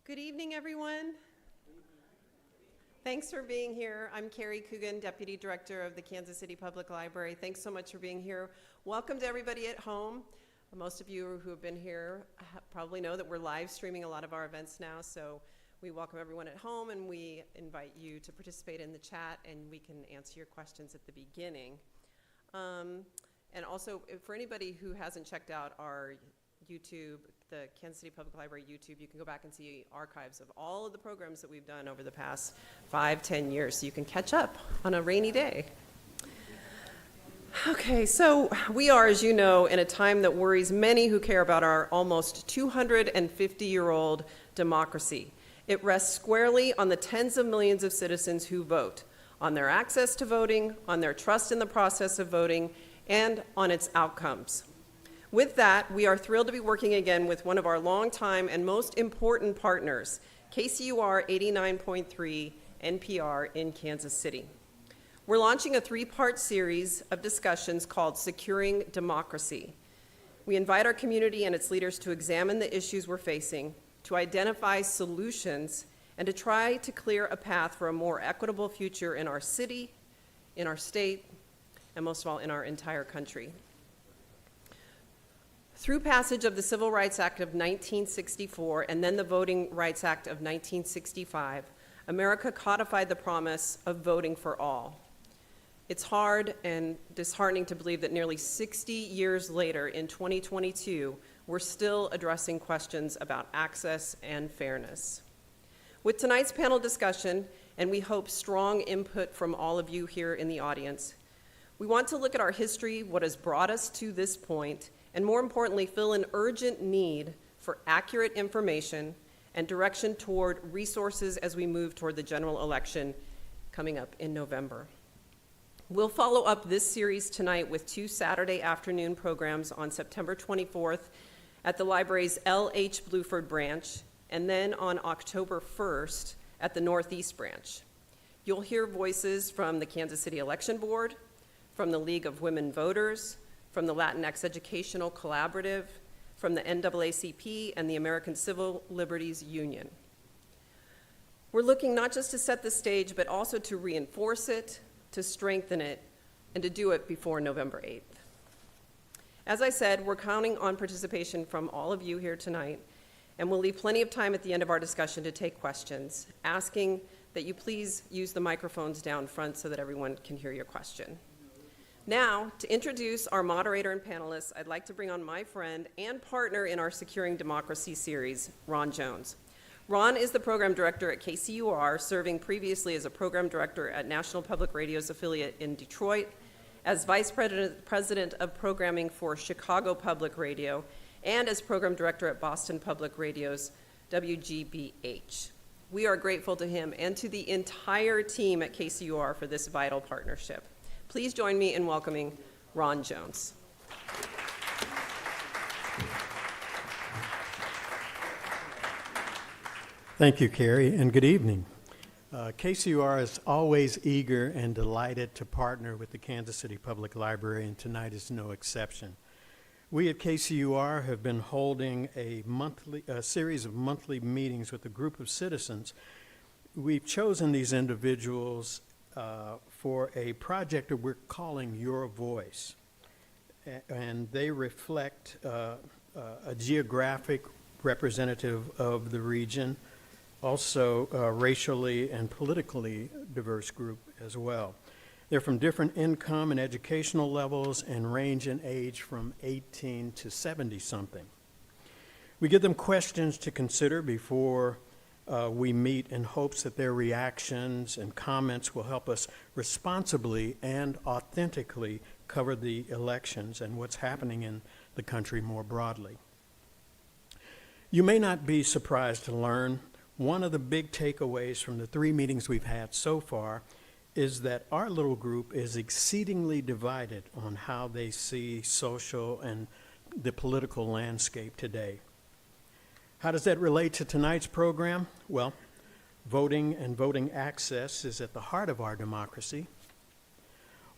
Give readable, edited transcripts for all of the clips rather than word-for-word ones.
Good evening, everyone. Thanks for being here. I'm Carrie Coogan, Deputy Director of the Kansas City Public Library. Thanks so much for being here. Welcome to everybody at home. Most of you who have been here probably know that we're live streaming a lot of our events now, so we welcome everyone at home and we invite you to participate in the chat and we can answer your questions at the beginning. And also, for anybody who hasn't checked out our YouTube, the Kansas City Public Library YouTube, you can go back and see archives of all of the programs that we've done over the past 5-10 years, so you can catch up on a rainy day. Okay, so we are, as you know, in a time that worries many who care about our almost 250-year-old democracy. It rests squarely on the tens of millions of citizens who vote, on their access to voting, on their trust in the process of voting, and on its outcomes. With that, we are thrilled to be working again with one of our longtime and most important partners, KCUR 89.3 NPR in Kansas City. We're launching a 3-part series of discussions called Securing Democracy. We invite our community and its leaders to examine the issues we're facing, to identify solutions, and to try to clear a path for a more equitable future in our city, in our state, and most of all, in our entire country. Through passage of the Civil Rights Act of 1964 and then the Voting Rights Act of 1965, America codified the promise of voting for all. It's hard and disheartening to believe that nearly 60 years later, in 2022, we're still addressing questions about access and fairness. With tonight's panel discussion, and we hope strong input from all of you here in the audience, we want to look at our history, what has brought us to this point, and more importantly, fill an urgent need for accurate information and direction toward resources as we move toward the general election coming up in November. We'll follow up this series tonight with 2 Saturday afternoon programs on September 24th at the library's L.H. Bluford branch, and then on October 1st at the Northeast branch. You'll hear voices from the Kansas City Election Board, from the League of Women Voters, from the Latinx Educational Collaborative, from the NAACP, and the American Civil Liberties Union. We're looking not just to set the stage, but also to reinforce it, to strengthen it, and to do it before November 8th. As I said, we're counting on participation from all of you here tonight, and we'll leave plenty of time at the end of our discussion to take questions, asking that you please use the microphones down front so that everyone can hear your question. Now, to introduce our moderator and panelists, I'd like to bring on my friend and partner in our Securing Democracy series, Ron Jones. Ron is the program director at KCUR, serving previously as a program director at National Public Radio's affiliate in Detroit, as vice president of programming for Chicago Public Radio, and as program director at Boston Public Radio's WGBH. We are grateful to him and to the entire team at KCUR for this vital partnership. Please join me in welcoming Ron Jones. Thank you, Carrie, and good evening. KCUR is always eager and delighted to partner with the Kansas City Public Library, and tonight is no exception. We at KCUR have been holding a series of monthly meetings with a group of citizens. We've chosen these individuals for a project that we're calling Your Voice. And they reflect a geographic representative of the region, also racially and politically diverse group as well. They're from different income and educational levels and range in age from 18 to 70-something. We give them questions to consider before we meet in hopes that their reactions and comments will help us responsibly and authentically cover the elections and what's happening in the country more broadly. You may not be surprised to learn one of the big takeaways from the 3 meetings we've had so far is that our little group is exceedingly divided on how they see social and the political landscape today. How does that relate to tonight's program? Well, voting and voting access is at the heart of our democracy.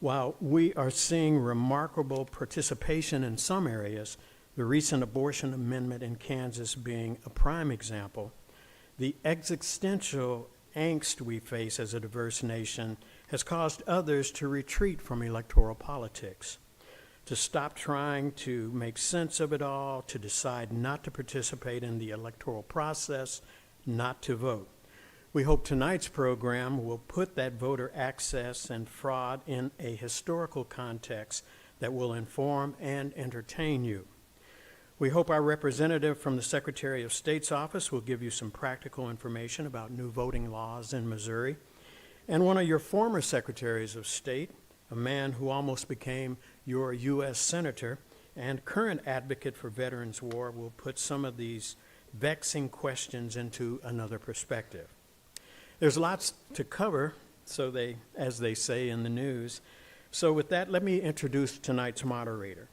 While we are seeing remarkable participation in some areas, the recent abortion amendment in Kansas being a prime example, The existential angst we face as a diverse nation has caused others to retreat from electoral politics, to stop trying to make sense of it all, to decide not to participate in the electoral process, not to vote. We hope tonight's program will put that voter access and fraud in a historical context that will inform and entertain you. We hope our representative from the Secretary of State's office will give you some practical information about new voting laws in Missouri. And one of your former secretaries of state, a man who almost became your U.S. Senator and current advocate for Veterans War, will put some of these vexing questions into another perspective. There's lots to cover, as they say in the news. So with that, let me introduce tonight's moderator.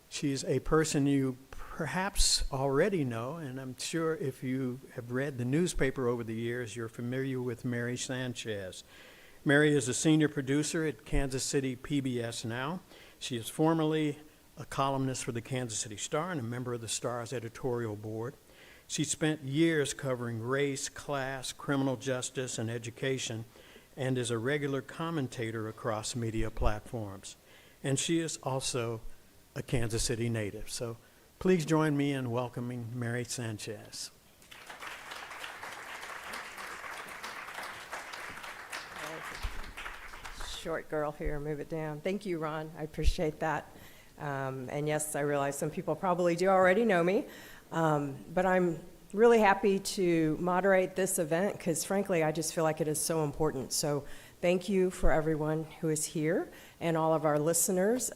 She's a person you perhaps already know, and I'm sure if you have read the newspaper over the years, you're familiar with Mary Sanchez. Mary is a senior producer at Kansas City PBS now. She is formerly a columnist for the Kansas City Star and a member of the Star's editorial board. She spent years covering race, class, criminal justice, and education, and is a regular commentator across media platforms. And she is also a Kansas City native. So please join me in welcoming Mary Sanchez. Short girl here, move it down. Thank you, Ron. I appreciate that. And yes, I realize some people probably do already know me, but I'm really happy to moderate this event because, frankly, I just feel like it is so important. So thank you for everyone who is here and all of our listeners,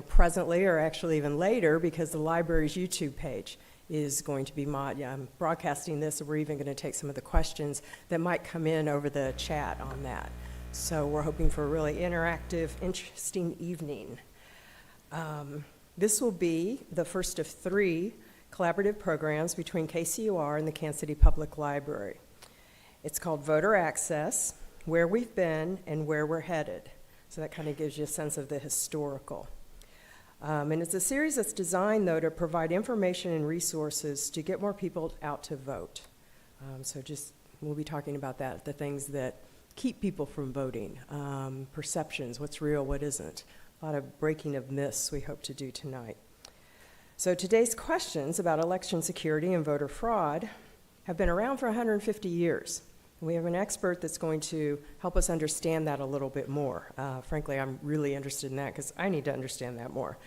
presently or actually even later, because the library's YouTube page is going to be I'm broadcasting this, and we're even going to take some of the questions that might come in over the chat on that. So we're hoping for a really interactive, interesting evening. This will be the first of 3 collaborative programs between KCUR and the Kansas City Public Library. It's called Voter Access, Where We've Been and Where We're Headed. So that kind of gives you a sense of the historical. And it's a series that's designed, though, to provide information and resources to get more people out to vote. We'll be talking about that, the things that keep people from voting, perceptions, what's real, what isn't. A lot of breaking of myths we hope to do tonight. So today's questions about election security and voter fraud have been around for 150 years. We have an expert that's going to help us understand that a little bit more. Frankly, I'm really interested in that because I need to understand that more.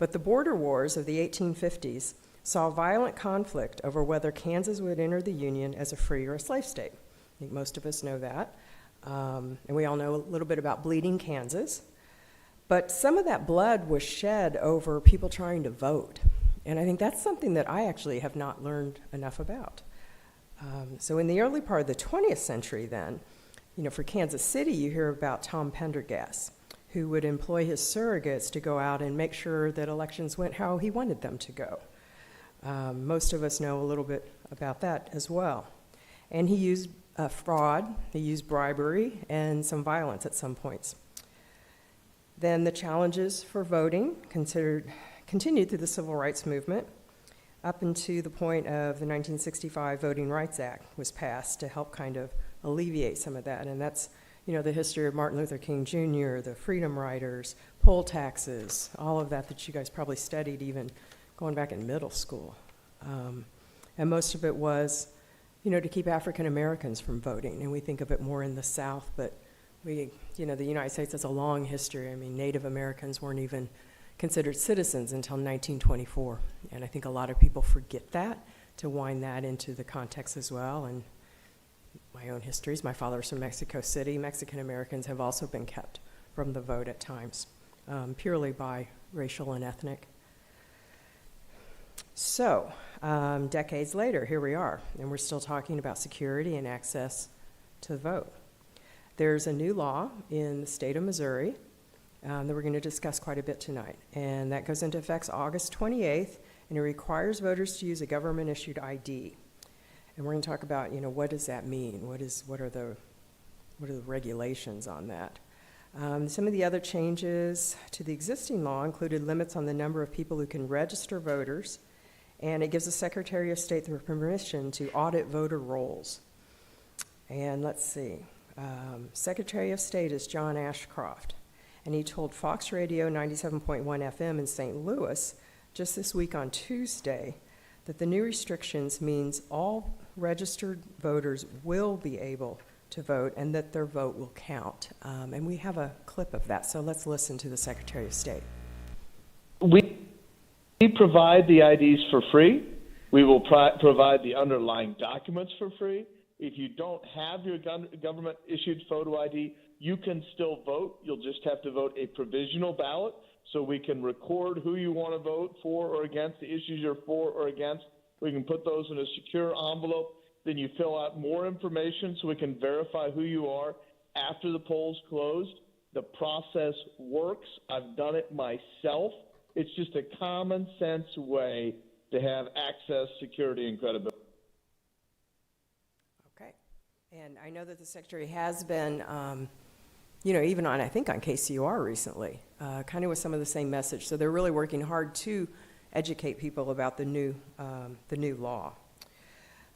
But the border wars of the 1850s saw violent conflict over whether Kansas would enter the Union as a free or a slave state. I think most of us know that. And we all know a little bit about bleeding Kansas. But some of that blood was shed over people trying to vote. And I think that's something that I actually have not learned enough about. So in the early part of the 20th century then, for Kansas City, you hear about Tom Pendergast, who would employ his surrogates to go out and make sure that elections went how he wanted them to go. Most of us know a little bit about that as well. And he used fraud, he used bribery, and some violence at some points. Then the challenges for voting continued through the Civil Rights Movement up until the point of the 1965 Voting Rights Act was passed to help kind of alleviate some of that. And that's, the history of Martin Luther King Jr., the Freedom Riders, poll taxes, all of that you guys probably studied even going back in middle school. And most of it was, to keep African Americans from voting. And we think of it more in the South, but the United States has a long history. I mean, Native Americans weren't even considered citizens until 1924. And I think a lot of people forget that, to wind that into the context as well. And my own histories, my father's from Mexico City. Mexican Americans have also been kept from the vote at times, purely by racial and ethnic. So, decades later, here we are, and we're still talking about security and access to vote. There's a new law in the state of Missouri that we're going to discuss quite a bit tonight, and that goes into effect August 28th, and it requires voters to use a government-issued ID. And we're going to talk about, what does that mean? What are the regulations on that? Some of the other changes to the existing law included limits on the number of people who can register voters and it gives the Secretary of State the permission to audit voter rolls. And let's see, Secretary of State is John Ashcroft, and he told Fox Radio 97.1 FM in St. Louis just this week on Tuesday that the new restrictions means all registered voters will be able to vote and that their vote will count. And we have a clip of that, so let's listen to the Secretary of State. We provide the IDs for free. We will provide the underlying documents for free. If you don't have your government-issued photo ID, you can still vote. You'll just have to vote a provisional ballot so we can record who you want to vote for or against, the issues you're for or against. We can put those in a secure envelope. Then you fill out more information so we can verify who you are after the polls closed. The process works. I've done it myself. It's just a common sense way to have access, security, and credibility. Okay. And I know that the Secretary has been, even on, I think on KCUR recently, kind of with some of the same message. So they're really working hard to educate people about the new law.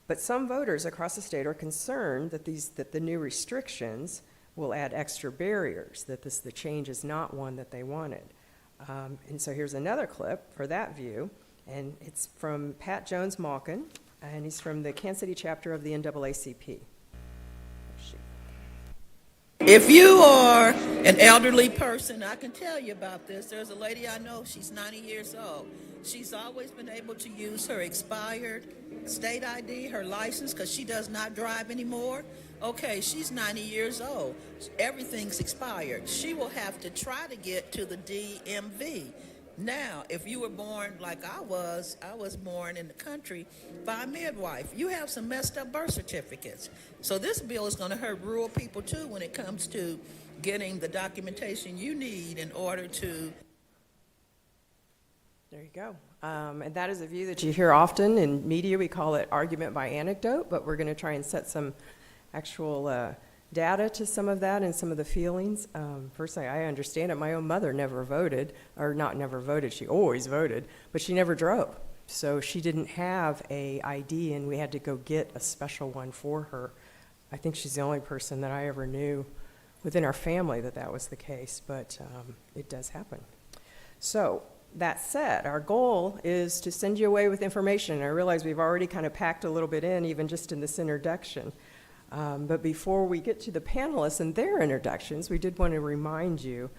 But some voters across the state are concerned that the new restrictions will add extra barriers, that the change is not one that they wanted. And so here's another clip for that view, and it's from Pat Jones-Malkin, and he's from the Kansas City chapter of the NAACP. If you are an elderly person, I can tell you about this. There's a lady I know, she's 90 years old. She's always been able to use her expired state ID, her license, because she does not drive anymore. Okay, she's 90 years old. Everything's expired. She will have to try to get to the DMV. Now, if you were born like I was born in the country by a midwife. You have some messed up birth certificates. So this bill is going to hurt rural people too when it comes to getting the documentation you need in order to. There you go. And that is a view that you hear often in media. We call it argument by anecdote, but we're going to try and set some actual data to some of that and some of the feelings. Personally, I understand it. My own mother never voted, or not never voted, she always voted, but she never drove. So she didn't have a ID, and we had to go get a special one for her. I think she's the only person that I ever knew within our family that was the case, but it does happen. So that said, our goal is to send you away with information. I realize we've already kind of packed a little bit in, even just in this introduction. But before we get to the panelists and their introductions, we did want to remind you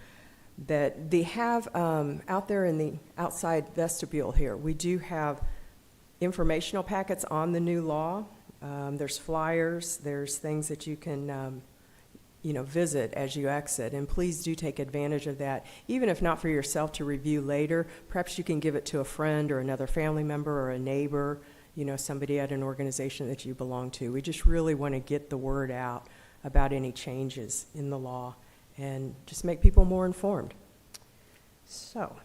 that they have out there in the outside vestibule here, we do have informational packets on the new law. There's flyers, there's things that you can visit as you exit, and please do take advantage of that, even if not for yourself to review later. Perhaps you can give it to a friend or another family member or a neighbor, somebody at an organization that you belong to. We just really want to get the word out about any changes in the law and just make people more informed. So,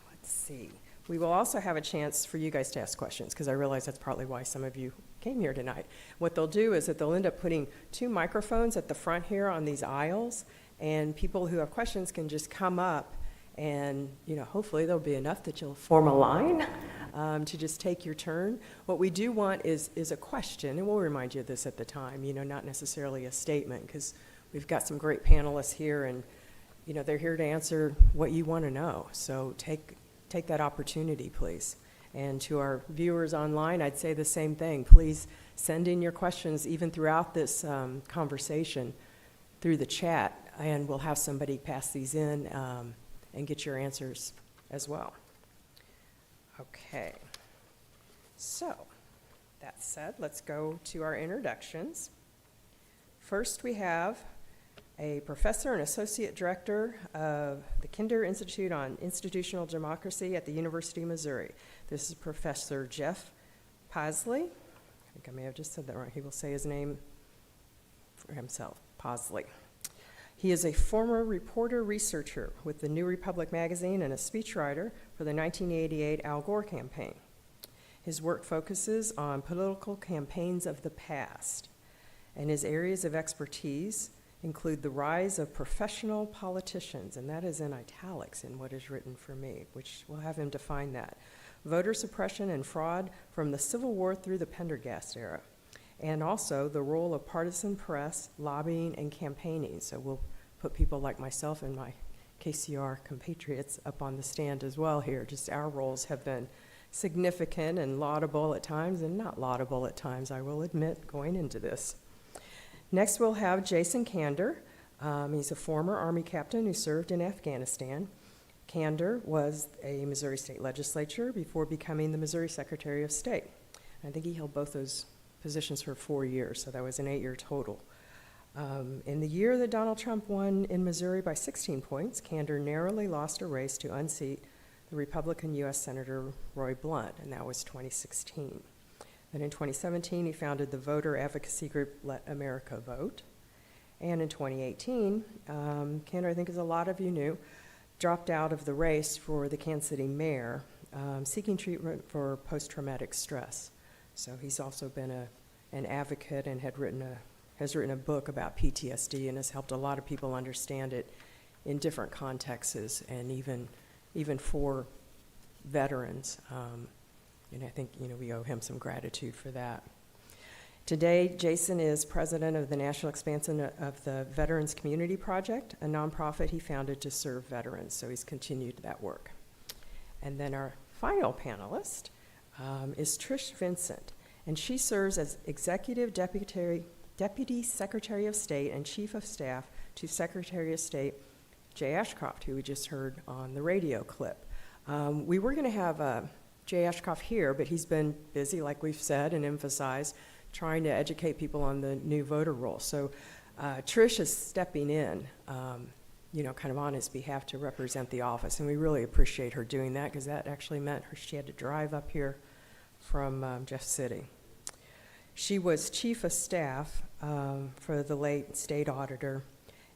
let's see. We will also have a chance for you guys to ask questions, because I realize that's partly why some of you came here tonight. What they'll do is that they'll end up putting 2 microphones at the front here on these aisles, and people who have questions can just come up, and hopefully there'll be enough that you'll form a line to just take your turn. What we do want is a question, and we'll remind you of this at the time, not necessarily a statement, because we've got some great panelists here, and they're here to answer what you want to know. So take that opportunity, please. And to our viewers online, I'd say the same thing. Please send in your questions even throughout this conversation through the chat, and we'll have somebody pass these in and get your answers as well. Okay. So, that said, let's go to our introductions. First, we have a professor and associate director of the Kander Institute on Institutional Democracy at the University of Missouri. This is Professor Jeff Paisley. I think I may have just said that wrong. He will say his name for himself, Paisley. He is a former reporter-researcher with the New Republic magazine and a speechwriter for the 1988 Al Gore campaign. His work focuses on political campaigns of the past, and his areas of expertise include the rise of professional politicians, and that is in italics in what is written for me, which we'll have him define that. voter suppression and fraud from the Civil War through the Pendergast Era, and also the role of partisan press, lobbying, and campaigning. So we'll put people like myself and my KCUR compatriots up on the stand as well here. Just our roles have been significant and laudable at times, and not laudable at times, I will admit, going into this. Next, we'll have Jason Kander. He's a former Army captain who served in Afghanistan. Kander was a Missouri State Legislature before becoming the Missouri Secretary of State. I think he held both those positions for 4 years, so that was an 8-year total. In the year that Donald Trump won in Missouri by 16 points, Kander narrowly lost a race to unseat the Republican U.S. Senator Roy Blunt, and that was 2016. Then in 2017, he founded the voter advocacy group Let America Vote. And in 2018, Kander, I think as a lot of you knew, dropped out of the race for the Kansas City mayor, seeking treatment for post-traumatic stress. So he's also been an advocate and has written a book about PTSD and has helped a lot of people understand it in different contexts, and even for veterans. And I think we owe him some gratitude for that. Today, Jason is president of the National Expansion of the Veterans Community Project, a nonprofit he founded to serve veterans, so he's continued that work. And then our final panelist is Trish Vincent, and she serves as Executive Deputy Secretary of State and Chief of Staff to Secretary of State Jay Ashcroft, who we just heard on the radio clip. We were going to have Jay Ashcroft here, but he's been busy, like we've said and emphasized, trying to educate people on the new voter roll. So Trish is stepping in, kind of on his behalf to represent the office, and we really appreciate her doing that because that actually meant she had to drive up here from Jeff City. She was chief of staff for the late state auditor,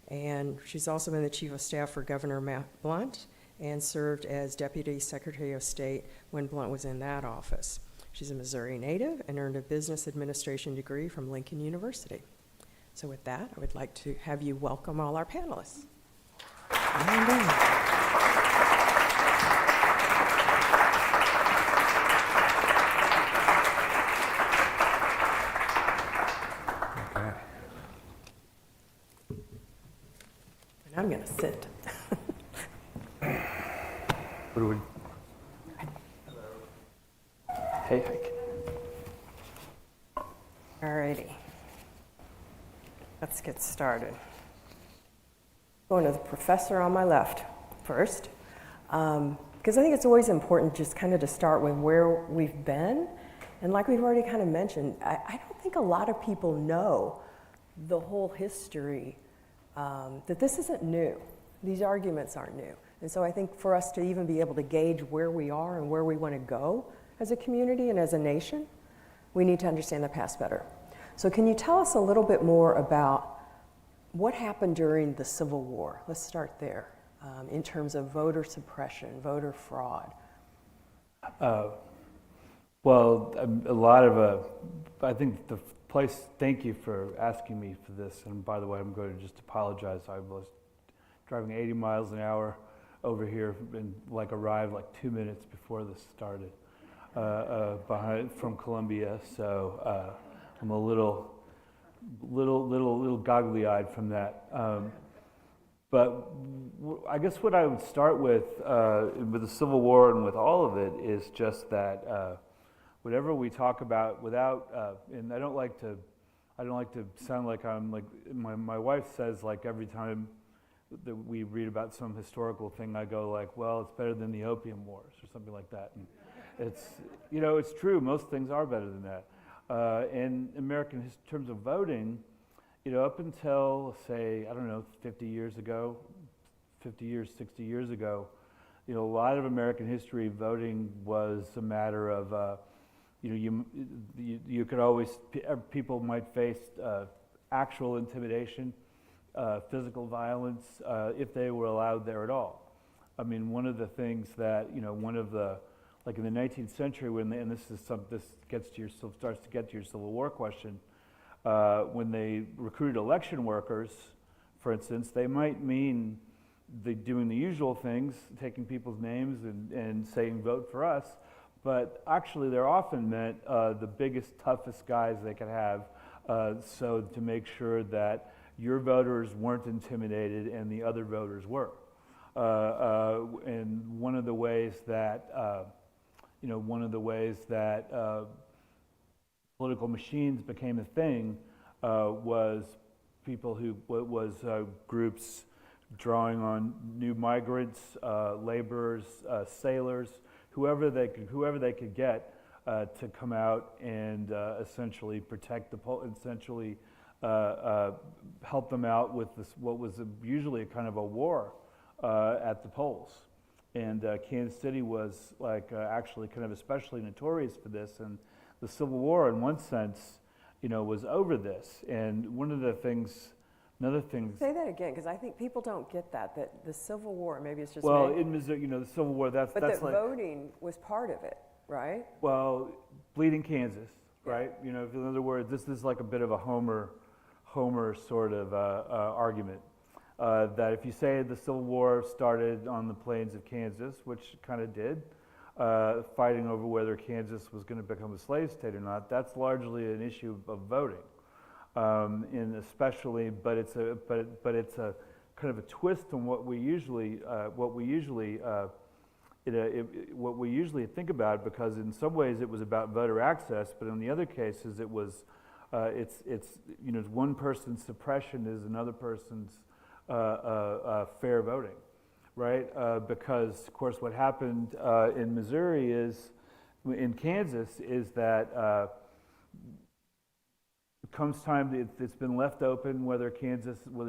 and she's also been the chief of staff for Governor Matt Blunt and served as Deputy Secretary of State when Blunt was in that office. She's a Missouri native and earned a business administration degree from Lincoln University. So with that, I would like to have you welcome all our panelists. And I'm going to sit. What do we? Hey, All righty. Let's get started. Going to the professor on my left first, because I think it's always important just kind of to start with where we've been. And like we've already kind of mentioned, I don't think a lot of people know the whole history, that this isn't new. These arguments aren't new. And so I think for us to even be able to gauge where we are and where we want to go as a community and as a nation, we need to understand the past better. So can you tell us a little bit more about what happened during the Civil War? Let's start there, in terms of voter suppression, voter fraud. Well, a lot of, I think the place, thank you for asking me for this. And by the way, I'm going to just apologize. I was driving 80 miles an hour over here and arrived 2 minutes before this started from Columbia. So I'm a little goggly-eyed from that. But I guess what I would start with the Civil War and with all of it is just that whatever we talk about without, and I don't like to sound like I'm my wife says every time that we read about some historical thing, I go well, it's better than the Opium Wars or something like that. And it's it's true. Most things are better than that. In American terms of voting, up until say 50 years, 60 years ago, a lot of American history, voting was a matter of you could always, people might face actual intimidation, physical violence, if they were allowed there at all. I mean, one of the things that one of the in the 19th century, and this starts to get to your Civil War question, when they recruited election workers, for instance, they might mean doing the usual things, taking people's names and saying vote for us, but actually they're often meant the biggest, toughest guys they could have, so to make sure that your voters weren't intimidated and the other voters were. And one of the ways that, political machines became a thing was groups drawing on new migrants, laborers, sailors, whoever they could get to come out and essentially protect help them out with what was usually a kind of a war at the polls. And Kansas City was actually kind of especially notorious for this, and the Civil War in one sense, was over this. And another thing. Say that again, because I think people don't get that the Civil War, maybe it's just Well, me, in Missouri, the Civil War, that's but like. that voting was part of it, right? Well, bleeding Kansas, right? In other words, this is like a bit of a Homer sort of argument. That if you say the Civil War started on the plains of Kansas, which it kind of did, fighting over whether Kansas was going to become a slave state or not, that's largely an issue of voting, but it's a kind of a twist on what we usually think about, because in some ways it was about voter access, but in the other cases it was it's one person's suppression is another person's fair voting, right? Because of course what happened in Missouri in Kansas is that comes time it's been left open whether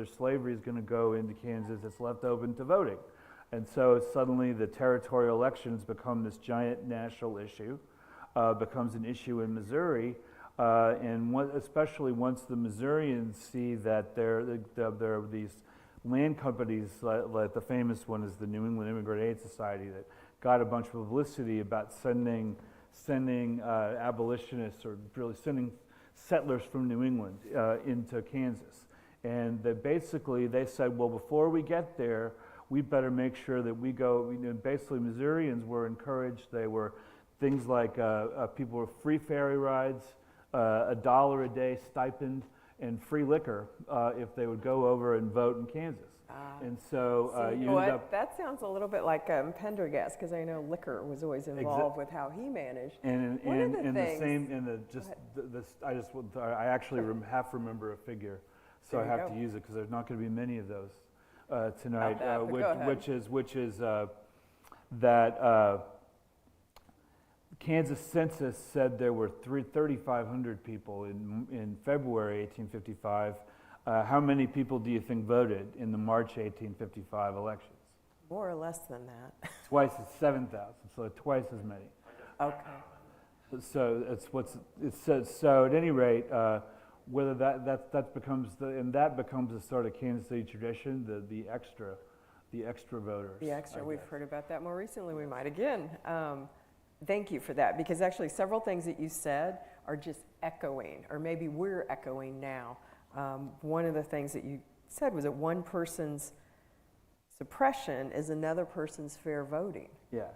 slavery is going to go into Kansas. It's left open to voting, and so suddenly the territorial elections become this giant national issue, becomes an issue in Missouri. Especially once the Missourians see that there are these land companies, like the famous one is the New England Immigrant Aid Society, that got a bunch of publicity about sending abolitionists, or really sending settlers from New England into Kansas. And they said, well, before we get there, we better make sure that we go. Basically, Missourians were encouraged. They were things like people were free ferry rides, $1 a day stipend, and free liquor if they would go over and vote in Kansas. And so that sounds a little bit like Pendergast, because I know liquor was always involved with how he managed. I actually half remember a figure, so I have to use it because there's not going to be many of those tonight. Which is that. Kansas census said there were 3,500 people in February 1855. How many people do you think voted in the March 1855 elections? More or less than that. Twice as 7,000, so twice as many. Okay. So at any rate, whether that becomes a sort of Kansas City tradition, the extra voters. The extra, we've heard about that more recently. We might again. Thank you for that, because actually several things that you said are just echoing, or maybe we're echoing now. One of the things that you said was that one person's suppression is another person's fair voting. Yeah.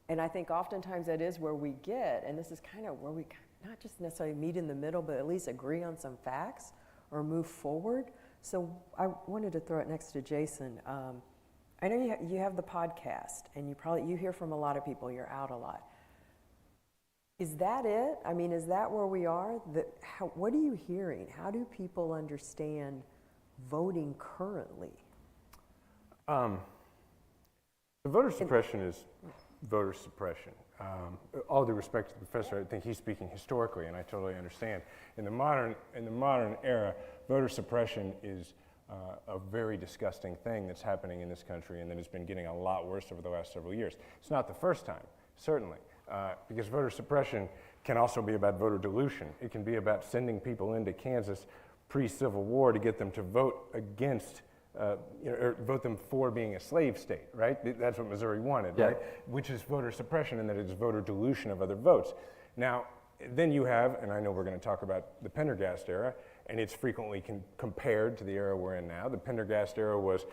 And I think oftentimes that is where we get, and this is kind of where we not just necessarily meet in the middle, but at least agree on some facts or move forward. So I wanted to throw it next to Jason. I know you have the podcast, and you hear from a lot of people, you're out a lot. Is that it? I mean, is that where we are? What are you hearing? How do people understand voting currently? The voter suppression is voter suppression. All due respect to the professor, I think he's speaking historically, and I totally understand. In the modern era, voter suppression is a very disgusting thing that's happening in this country, and that has been getting a lot worse over the last several years. It's not the first time, certainly. Because voter suppression can also be about voter dilution. It can be about sending people into Kansas pre-Civil War to get them to vote against, or vote them for being a slave state, right? That's what Missouri wanted, right? Which is voter suppression, and that it's voter dilution of other votes. Now, then you have, and I know we're going to talk about the Pendergast era, and it's frequently compared to the era we're in now. The Pendergast era was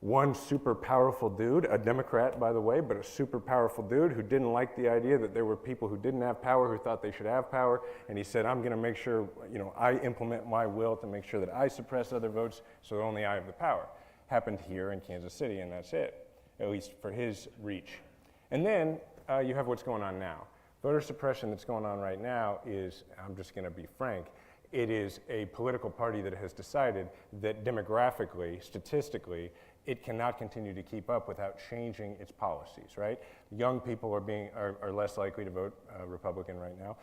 one super powerful dude, a Democrat, by the way, but a super powerful dude who didn't like the idea that there were people who didn't have power who thought they should have power. And he said, I'm going to make sure, I implement my will to make sure that I suppress other votes so that only I have the power. Happened here in Kansas City, and that's it, at least for his reach. And then you have what's going on now. Voter suppression that's going on right now is, I'm just going to be frank, it is a political party that has decided that demographically, statistically, it cannot continue to keep up without changing its policies, right? Young people are less likely to vote Republican right now.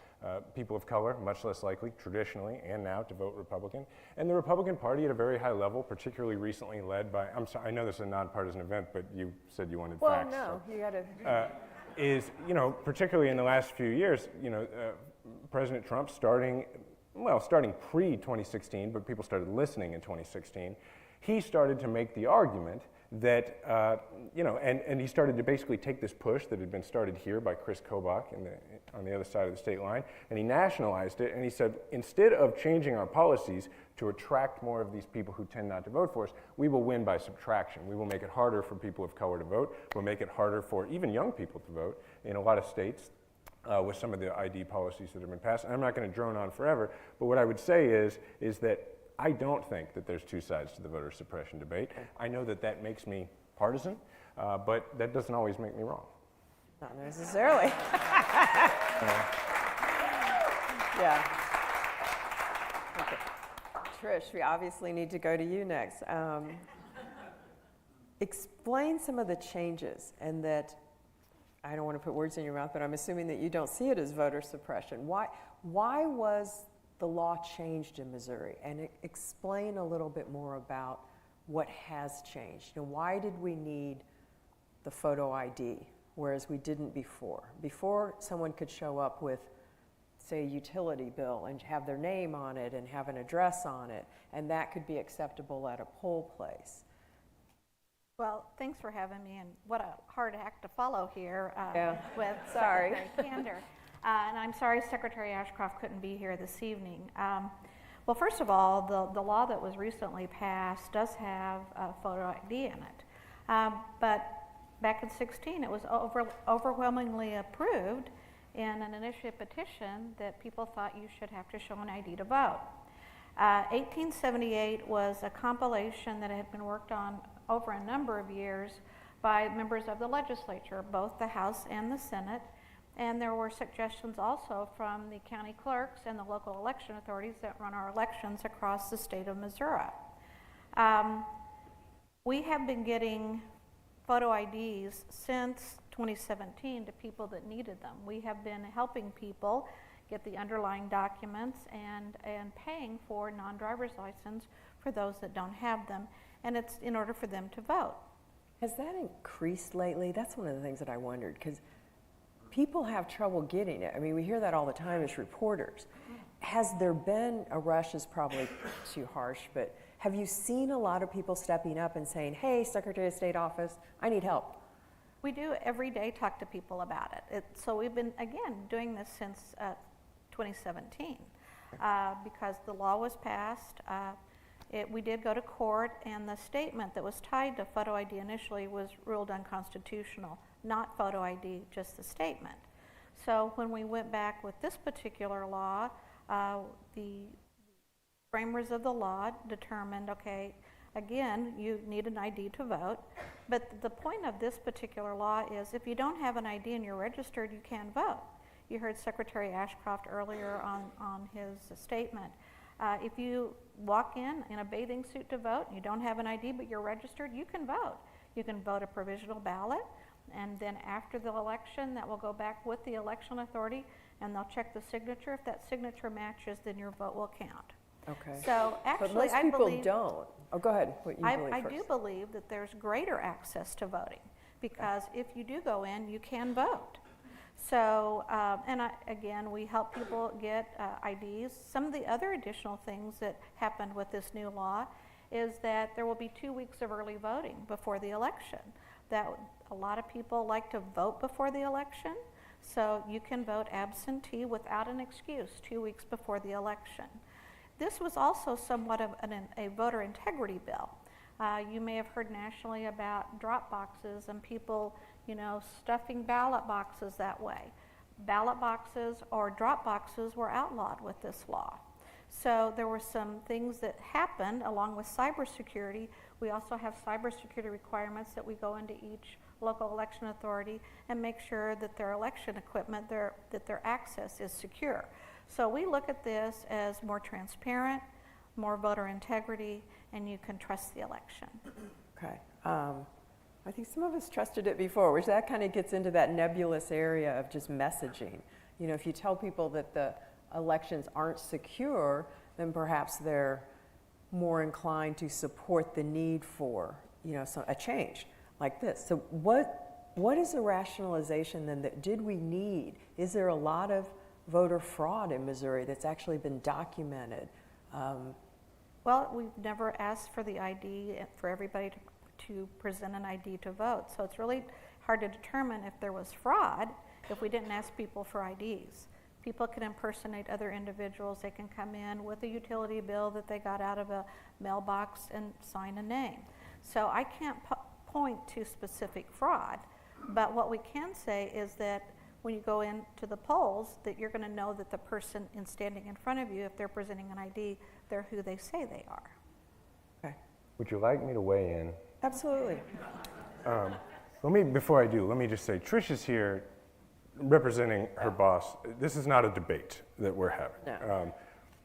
People of color, much less likely, traditionally and now, to vote Republican. And the Republican Party at a very high level, particularly recently led by, I'm sorry, I know this is a nonpartisan event, but you said you wanted facts. Well, no, you got to. Is, particularly in the last few years, President Trump starting pre-2016, but people started listening in 2016, he started to make the argument that, and he started to basically take this push that had been started here by Chris Kobach on the other side of the state line, and he nationalized it, and he said, instead of changing our policies to attract more of these people who tend not to vote for us, we will win by subtraction. We will make it harder for people of color to vote. We'll make it harder for even young people to vote in a lot of states. With some of the ID policies that have been passed. And I'm not going to drone on forever, but what I would say is that I don't think that there's two sides to the voter suppression debate. I know that that makes me partisan, but that doesn't always make me wrong. Not necessarily. Yeah. Okay. Trish, we obviously need to go to you next. Explain some of the changes, and that, I don't want to put words in your mouth, but I'm assuming that you don't see it as voter suppression. Why was the law changed in Missouri? And explain a little bit more about what has changed. Why did we need the photo ID, whereas we didn't before? Before, someone could show up with, say, a utility bill and have their name on it and have an address on it, and that could be acceptable at a poll place. Well, thanks for having me, and what a hard act to follow here with Sorry. Secretary Kander. And I'm sorry Secretary Ashcroft couldn't be here this evening. Well, first of all, the law that was recently passed does have photo ID in it. But back in 2016, it was overwhelmingly approved in an initiative petition that people thought you should have to show an ID to vote. 1878 was a compilation that had been worked on over a number of years by members of the legislature, both the House and the Senate, and there were suggestions also from the county clerks and the local election authorities that run our elections across the state of Missouri. We have been getting photo IDs since 2017 to people that needed them. We have been helping people get the underlying documents and paying for non-driver's license for those that don't have them, and it's in order for them to vote. Has that increased lately? That's one of the things that I wondered, because people have trouble getting it. I mean, we hear that all the time as reporters. Has there been a rush, is probably too harsh, but have you seen a lot of people stepping up and saying, hey, Secretary of State office, I need help? We do every day talk to people about it. So we've been, again, doing this since 2017 because the law was passed. We did go to court, and the statement that was tied to photo ID initially was ruled unconstitutional, not photo ID, just the statement. So when we went back with this particular law, the framers of the law determined, okay, again, you need an ID to vote, but the point of this particular law is if you don't have an ID and you're registered, you can't vote. You heard Secretary Ashcroft earlier on his statement. If you walk in a bathing suit to vote, and you don't have an ID but you're registered, you can vote. You can vote a provisional ballot, and then after the election, that will go back with the election authority, and they'll check the signature. If that signature matches, then your vote will count. Okay. So actually, but most I people believe, don't. Oh, go ahead. What you believe I first. do believe that there's greater access to voting, because if you do go in, you can vote. So, again, we help people get IDs. Some of the other additional things that happened with this new law is that there will be 2 weeks of early voting before the election. That a lot of people like to vote before the election, so you can vote absentee without an excuse 2 weeks before the election. This was also somewhat of a voter integrity bill. You may have heard nationally about drop boxes and people, stuffing ballot boxes that way. Ballot boxes or drop boxes were outlawed with this law. So there were some things that happened along with cybersecurity. We also have cybersecurity requirements that we go into each local election authority and make sure that their election equipment, that their access is secure. So we look at this as more transparent, more voter integrity, and you can trust the election. Okay. I think some of us trusted it before, which that kind of gets into that nebulous area of just messaging. If you tell people that the elections aren't secure, then perhaps they're more inclined to support the need for, a change like this. So what is the rationalization then that did we need? Is there a lot of voter fraud in Missouri that's actually been documented? Well, we've never asked for the ID for everybody to present an ID to vote. So it's really hard to determine if there was fraud if we didn't ask people for IDs. People can impersonate other individuals. They can come in with a utility bill that they got out of a mailbox and sign a name. So I can't point to specific fraud, but what we can say is that when you go into the polls, that you're going to know that the person standing in front of you, if they're presenting an ID, they're who they say they are. Okay. Would you like me to weigh in? Absolutely. Before I do, let me just say, Trish is here representing her boss. This is not a debate that we're having. No.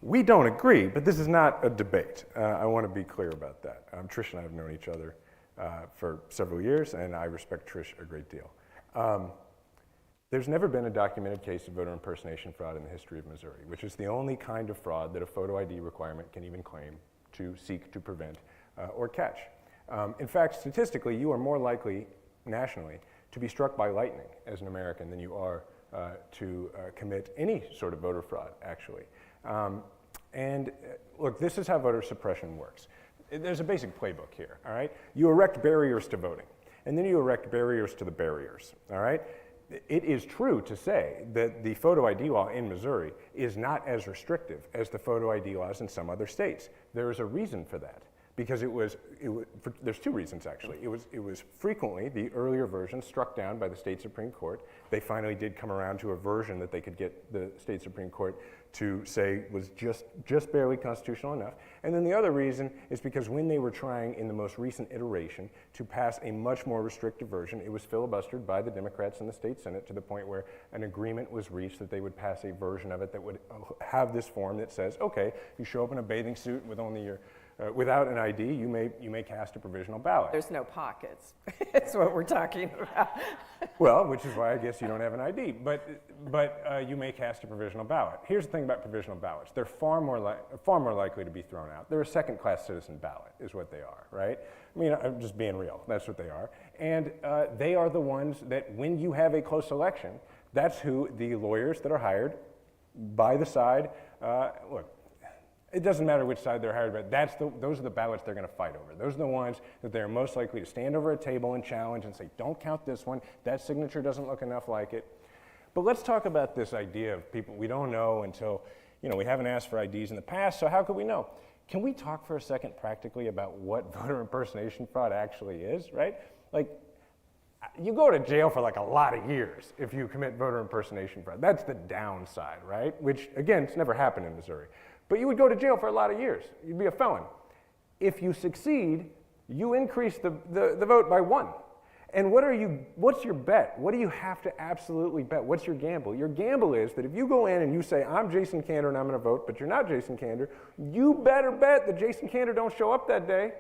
We don't agree, but this is not a debate. I want to be clear about that. Trish and I have known each other for several years, and I respect Trish a great deal. There's never been a documented case of voter impersonation fraud in the history of Missouri, which is the only kind of fraud that a photo ID requirement can even claim to seek to prevent or catch. In fact, statistically, you are more likely nationally to be struck by lightning as an American than you are to commit any sort of voter fraud, actually. Look, this is how voter suppression works. There's a basic playbook here, all right? You erect barriers to voting, and then you erect barriers to the barriers, all right? It is true to say that the photo ID law in Missouri is not as restrictive as the photo ID laws in some other states. There is a reason for that. Because there's two reasons actually. It was frequently the earlier version struck down by the state Supreme Court. They finally did come around to a version that they could get the state Supreme Court to say was just barely constitutional enough. And then the other reason is because when they were trying in the most recent iteration to pass a much more restrictive version, it was filibustered by the Democrats in the state Senate to the point where an agreement was reached that they would pass a version of it that would have this form that says, okay, you show up in a bathing suit with only your without an ID, you may cast a provisional ballot. There's no pockets. That's what we're talking about. Well, which is why I guess you don't have an ID, but you may cast a provisional ballot. Here's the thing about provisional ballots. They're far more likely to be thrown out. They're a second-class citizen ballot is what they are, right? I mean, I'm just being real. That's what they are. And they are the ones that when you have a close election, that's who the lawyers that are hired by the side, look, it doesn't matter which side they're hired, but those are the ballots they're going to fight over. Those are the ones that they're most likely to stand over a table and challenge and say, don't count this one, that signature doesn't look enough like it. But let's talk about this idea of people we don't know until, we haven't asked for IDs in the past, so how could we know? Can we talk for a second practically about what voter impersonation fraud actually is, right? Like, you go to jail for like a lot of years if you commit voter impersonation fraud. That's the downside, right? Which, again, it's never happened in Missouri. But you would go to jail for a lot of years. You'd be a felon. If you succeed, you increase the vote by 1. And what's your bet? What do you have to absolutely bet? What's your gamble? Your gamble is that if you go in and you say, I'm Jason Kander and I'm going to vote, but you're not Jason Kander, you better bet that Jason Kander don't show up that day.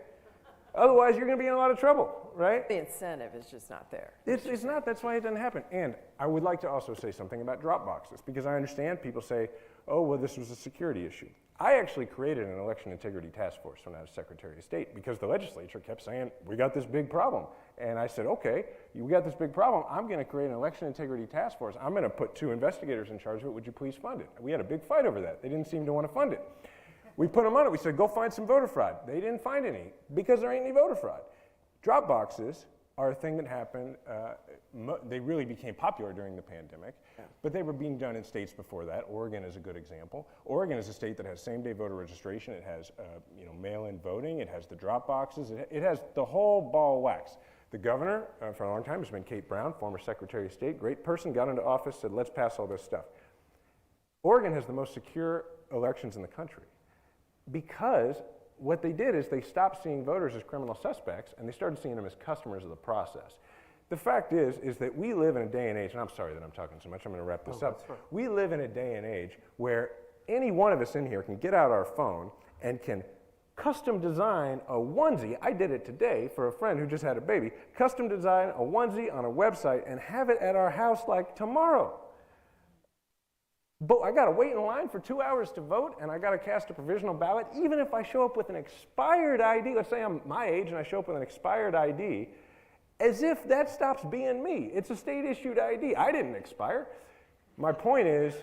Otherwise, you're going to be in a lot of trouble, right? The incentive is just not there. It's not. That's why it doesn't happen. And I would like to also say something about drop boxes, because I understand people say, oh, well, this was a security issue. I actually created an election integrity task force when I was Secretary of State because the legislature kept saying, we got this big problem. And I said, okay, we got this big problem. I'm going to create an election integrity task force. I'm going to put 2 investigators in charge of it. Would you please fund it? We had a big fight over that. They didn't seem to want to fund it. We put them on it. We said, go find some voter fraud. They didn't find any because there ain't any voter fraud. Drop boxes are a thing that happened. They really became popular during the pandemic, but they were being done in states before that. Oregon is a good example. Oregon is a state that has same-day voter registration. It has mail-in voting. It has the drop boxes. It has the whole ball of wax. The governor, for a long time, has been Kate Brown, former Secretary of State, great person, got into office, said, let's pass all this stuff. Oregon has the most secure elections in the country because what they did is they stopped seeing voters as criminal suspects and they started seeing them as customers of the process. The fact is that we live in a day and age, and I'm sorry that I'm talking so much, I'm going to wrap this up. We live in a day and age where any one of us in here can get out our phone and can custom design a onesie. I did it today for a friend who just had a baby. Custom design a onesie on a website and have it at our house like tomorrow. But I got to wait in line for 2 hours to vote, and I got to cast a provisional ballot. Even if I show up with an expired ID, let's say I'm my age and I show up with an expired ID, as if that stops being me. It's a state-issued ID. I didn't expire. My point is,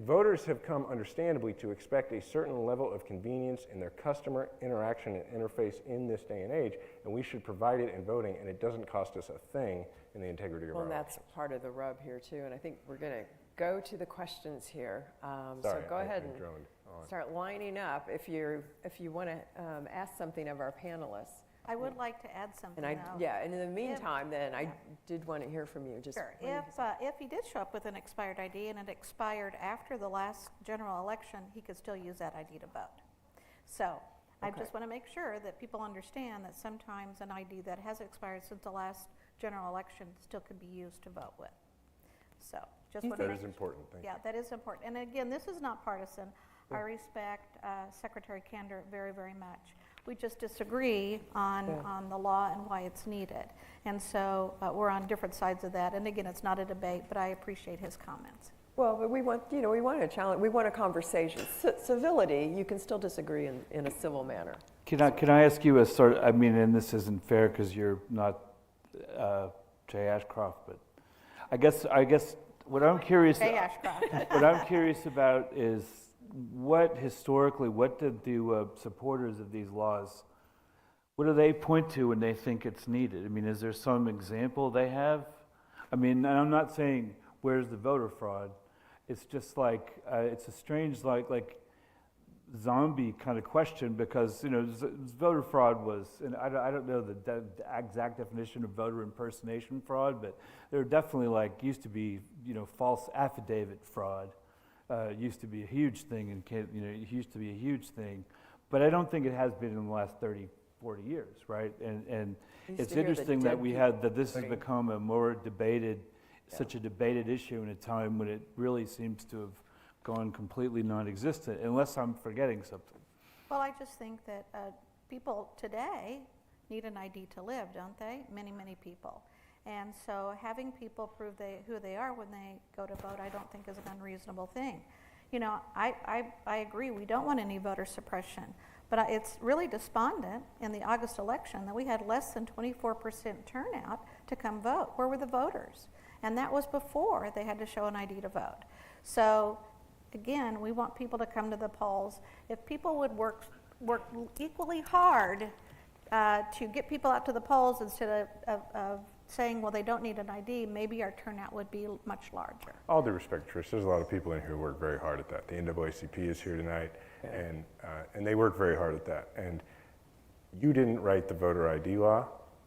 voters have come understandably to expect a certain level of convenience in their customer interaction and interface in this day and age, and we should provide it in voting, and it doesn't cost us a thing in the integrity of our Well, that's elections. part of the rub here too, and I think we're going to go to the questions here. Sorry, so go ahead I and droned on. start lining up if you want to ask something of our panelists. I would like to add something. And though. and in the meantime, then I did want to hear from you. Just Sure. when you If he did show up with an expired ID and it expired after the last general election, he could still use that ID to vote. So I Okay. just want to make sure that people understand that sometimes an ID that has expired since the last general election still could be used to vote with. So just want to That make is important, thank you. Yeah, that is important. And again, this is not partisan. I respect Secretary Kander very, very much. We just disagree on the law and why it's needed. And so we're on different sides of that. And again, it's not a debate, but I appreciate his comments. Well, but we want a challenge. We want a conversation. Civility, you can still disagree in a civil manner. Can I ask you a sort of, I mean, and this isn't fair because you're not Jay Ashcroft, but I guess what I'm curious Jay Ashcroft. what I'm curious about is what did the supporters of these laws, what do they point to when they think it's needed? I mean, is there some example they have? I mean, and I'm not saying where's the voter fraud. It's just like it's a strange like zombie kind of question because voter fraud was, and I don't know the exact definition of voter impersonation fraud, but there definitely used to be false affidavit fraud. Used to be a huge thing, and it used to be a huge thing, but I don't think it has been in the last 30, 40 years, right? And it's interesting that this has become a more debated, such a debated issue in a time when it really seems to have gone completely non-existent, unless I'm forgetting something. Well, I just think that people today need an ID to live, don't they? Many, many people. And so having people prove who they are when they go to vote, I don't think is an unreasonable thing. I agree, we don't want any voter suppression, but it's really despondent in the August election that we had less than 24% turnout to come vote. Where were the voters? And that was before they had to show an ID to vote. So again, we want people to come to the polls. If people would work equally hard to get people out to the polls instead of saying, well, they don't need an ID, maybe our turnout would be much larger. All due respect, Trish, there's a lot of people in here who work very hard at that. The NAACP is here tonight, and they work very hard at that. And you didn't write the voter ID law.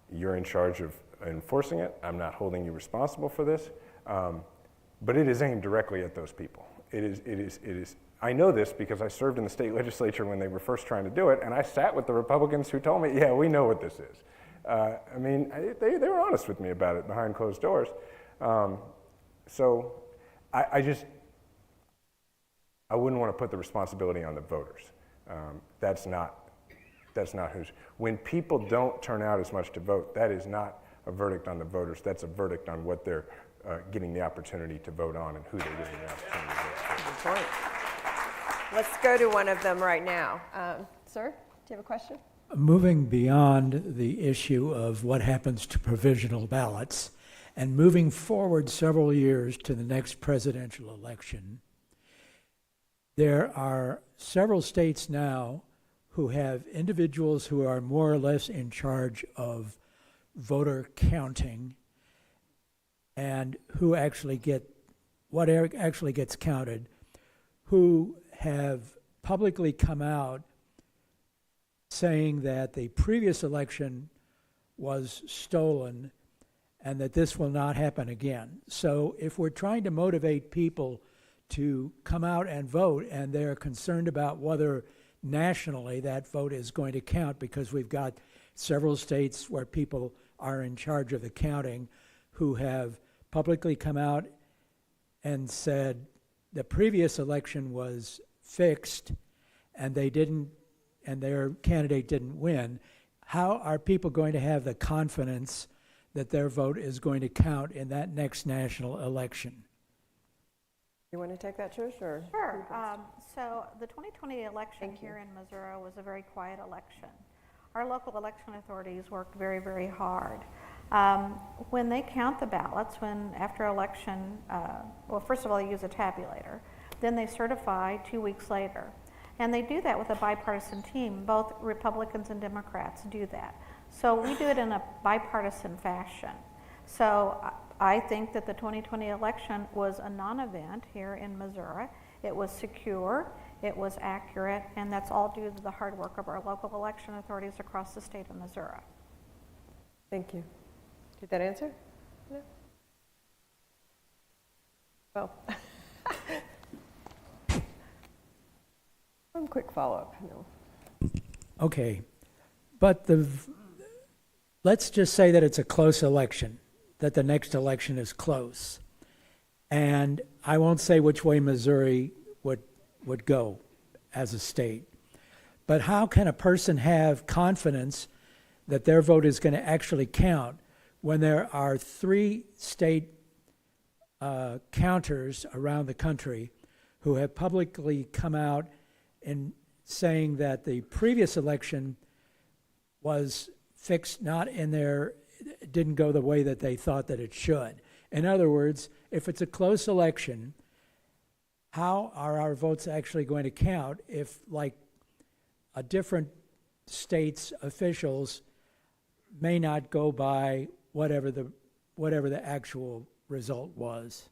You're in charge of enforcing it. I'm not holding you responsible for this, but it is aimed directly at those people. It is. I know this because I served in the state legislature when they were first trying to do it, and I sat with the Republicans who told me, yeah, we know what this is. I mean, they were honest with me about it behind closed doors. So I wouldn't want to put the responsibility on the voters. That's not who's. When people don't turn out as much to vote, that is not a verdict on the voters. That's a verdict on what they're getting the opportunity to vote on and who they're getting the opportunity to vote for. Good point. Let's go to one of them right now. Sir, do you have a question? Moving beyond the issue of what happens to provisional ballots and moving forward several years to the next presidential election, there are several states now who have individuals who are more or less in charge of voter counting and what actually gets counted, who have publicly come out saying that the previous election was stolen and that this will not happen again. So if we're trying to motivate people to come out and vote, and they're concerned about whether nationally that vote is going to count, because we've got several states where people are in charge of the counting who have publicly come out and said the previous election was fixed and their candidate didn't win, how are people going to have the confidence that their vote is going to count in that next national election? You want to take that, Trish, or? Sure. So the 2020 election here in Missouri was a very quiet election. Our local election authorities worked very, very hard. When they count the ballots, after election, well, first of all, they use a tabulator. Then they certify 2 weeks later. And they do that with a bipartisan team. Both Republicans and Democrats do that. So we do it in a bipartisan fashion. So I think that the 2020 election was a non-event here in Missouri. It was secure, it was accurate, and that's all due to the hard work of our local election authorities across the state of Missouri. Thank you. Did that answer? No? Well, one quick follow-up. No. Okay, but let's just say that it's a close election, that the next election is close. And I won't say which way Missouri would go as a state. But how can a person have confidence that their vote is going to actually count when there are 3 state counters around the country who have publicly come out and saying that the previous election was fixed, not in their, didn't go the way that they thought that it should. In other words, if it's a close election, how are our votes actually going to count if, like, a different state's officials may not go by whatever the actual result was?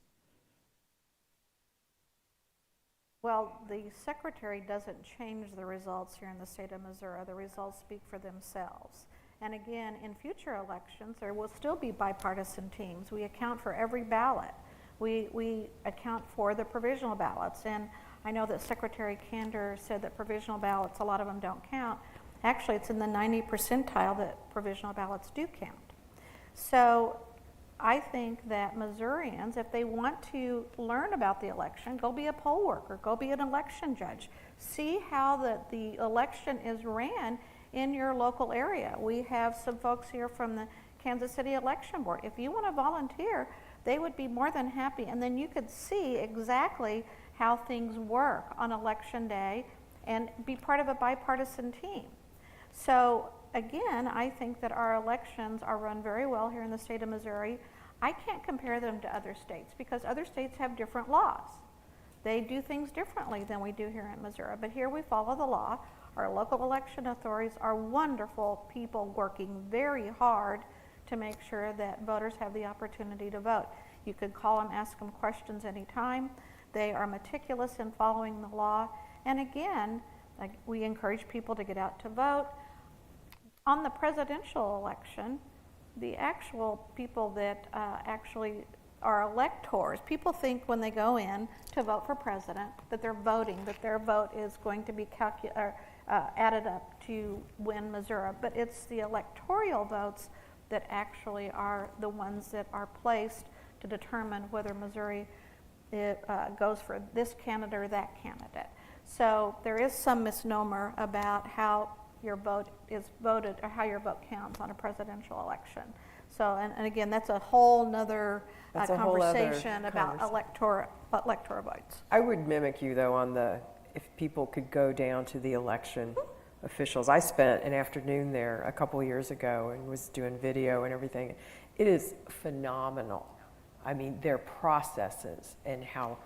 Well, the secretary doesn't change the results here in the state of Missouri. The results speak for themselves. And again, in future elections, there will still be bipartisan teams. We account for every ballot. We account for the provisional ballots. And I know that Secretary Kander said that provisional ballots, a lot of them don't count. Actually, it's in the 90th percentile that provisional ballots do count. So I think that Missourians, if they want to learn about the election, go be a poll worker, go be an election judge. See how the election is ran in your local area. We have some folks here from the Kansas City Election Board. If you want to volunteer, they would be more than happy. And then you could see exactly how things work on election day and be part of a bipartisan team. So again, I think that our elections are run very well here in the state of Missouri. I can't compare them to other states because other states have different laws. They do things differently than we do here in Missouri. But here we follow the law. Our local election authorities are wonderful people working very hard to make sure that voters have the opportunity to vote. You could call them, ask them questions anytime. They are meticulous in following the law. And again, we encourage people to get out to vote. On the presidential election, the actual people that actually are electors, people think when they go in to vote for president that they're voting, that their vote is going to be added up to win Missouri. But it's the electoral votes that actually are the ones that are placed to determine whether Missouri goes for this candidate or that candidate. So there is some misnomer about how your vote is voted or how your vote counts on a presidential election. So, and again, that's a whole nother conversation about electoral votes. I would mimic you, though, on if people could go down to the election officials. I spent an afternoon there a couple years ago and was doing video and everything. It is phenomenal. I mean, their processes and how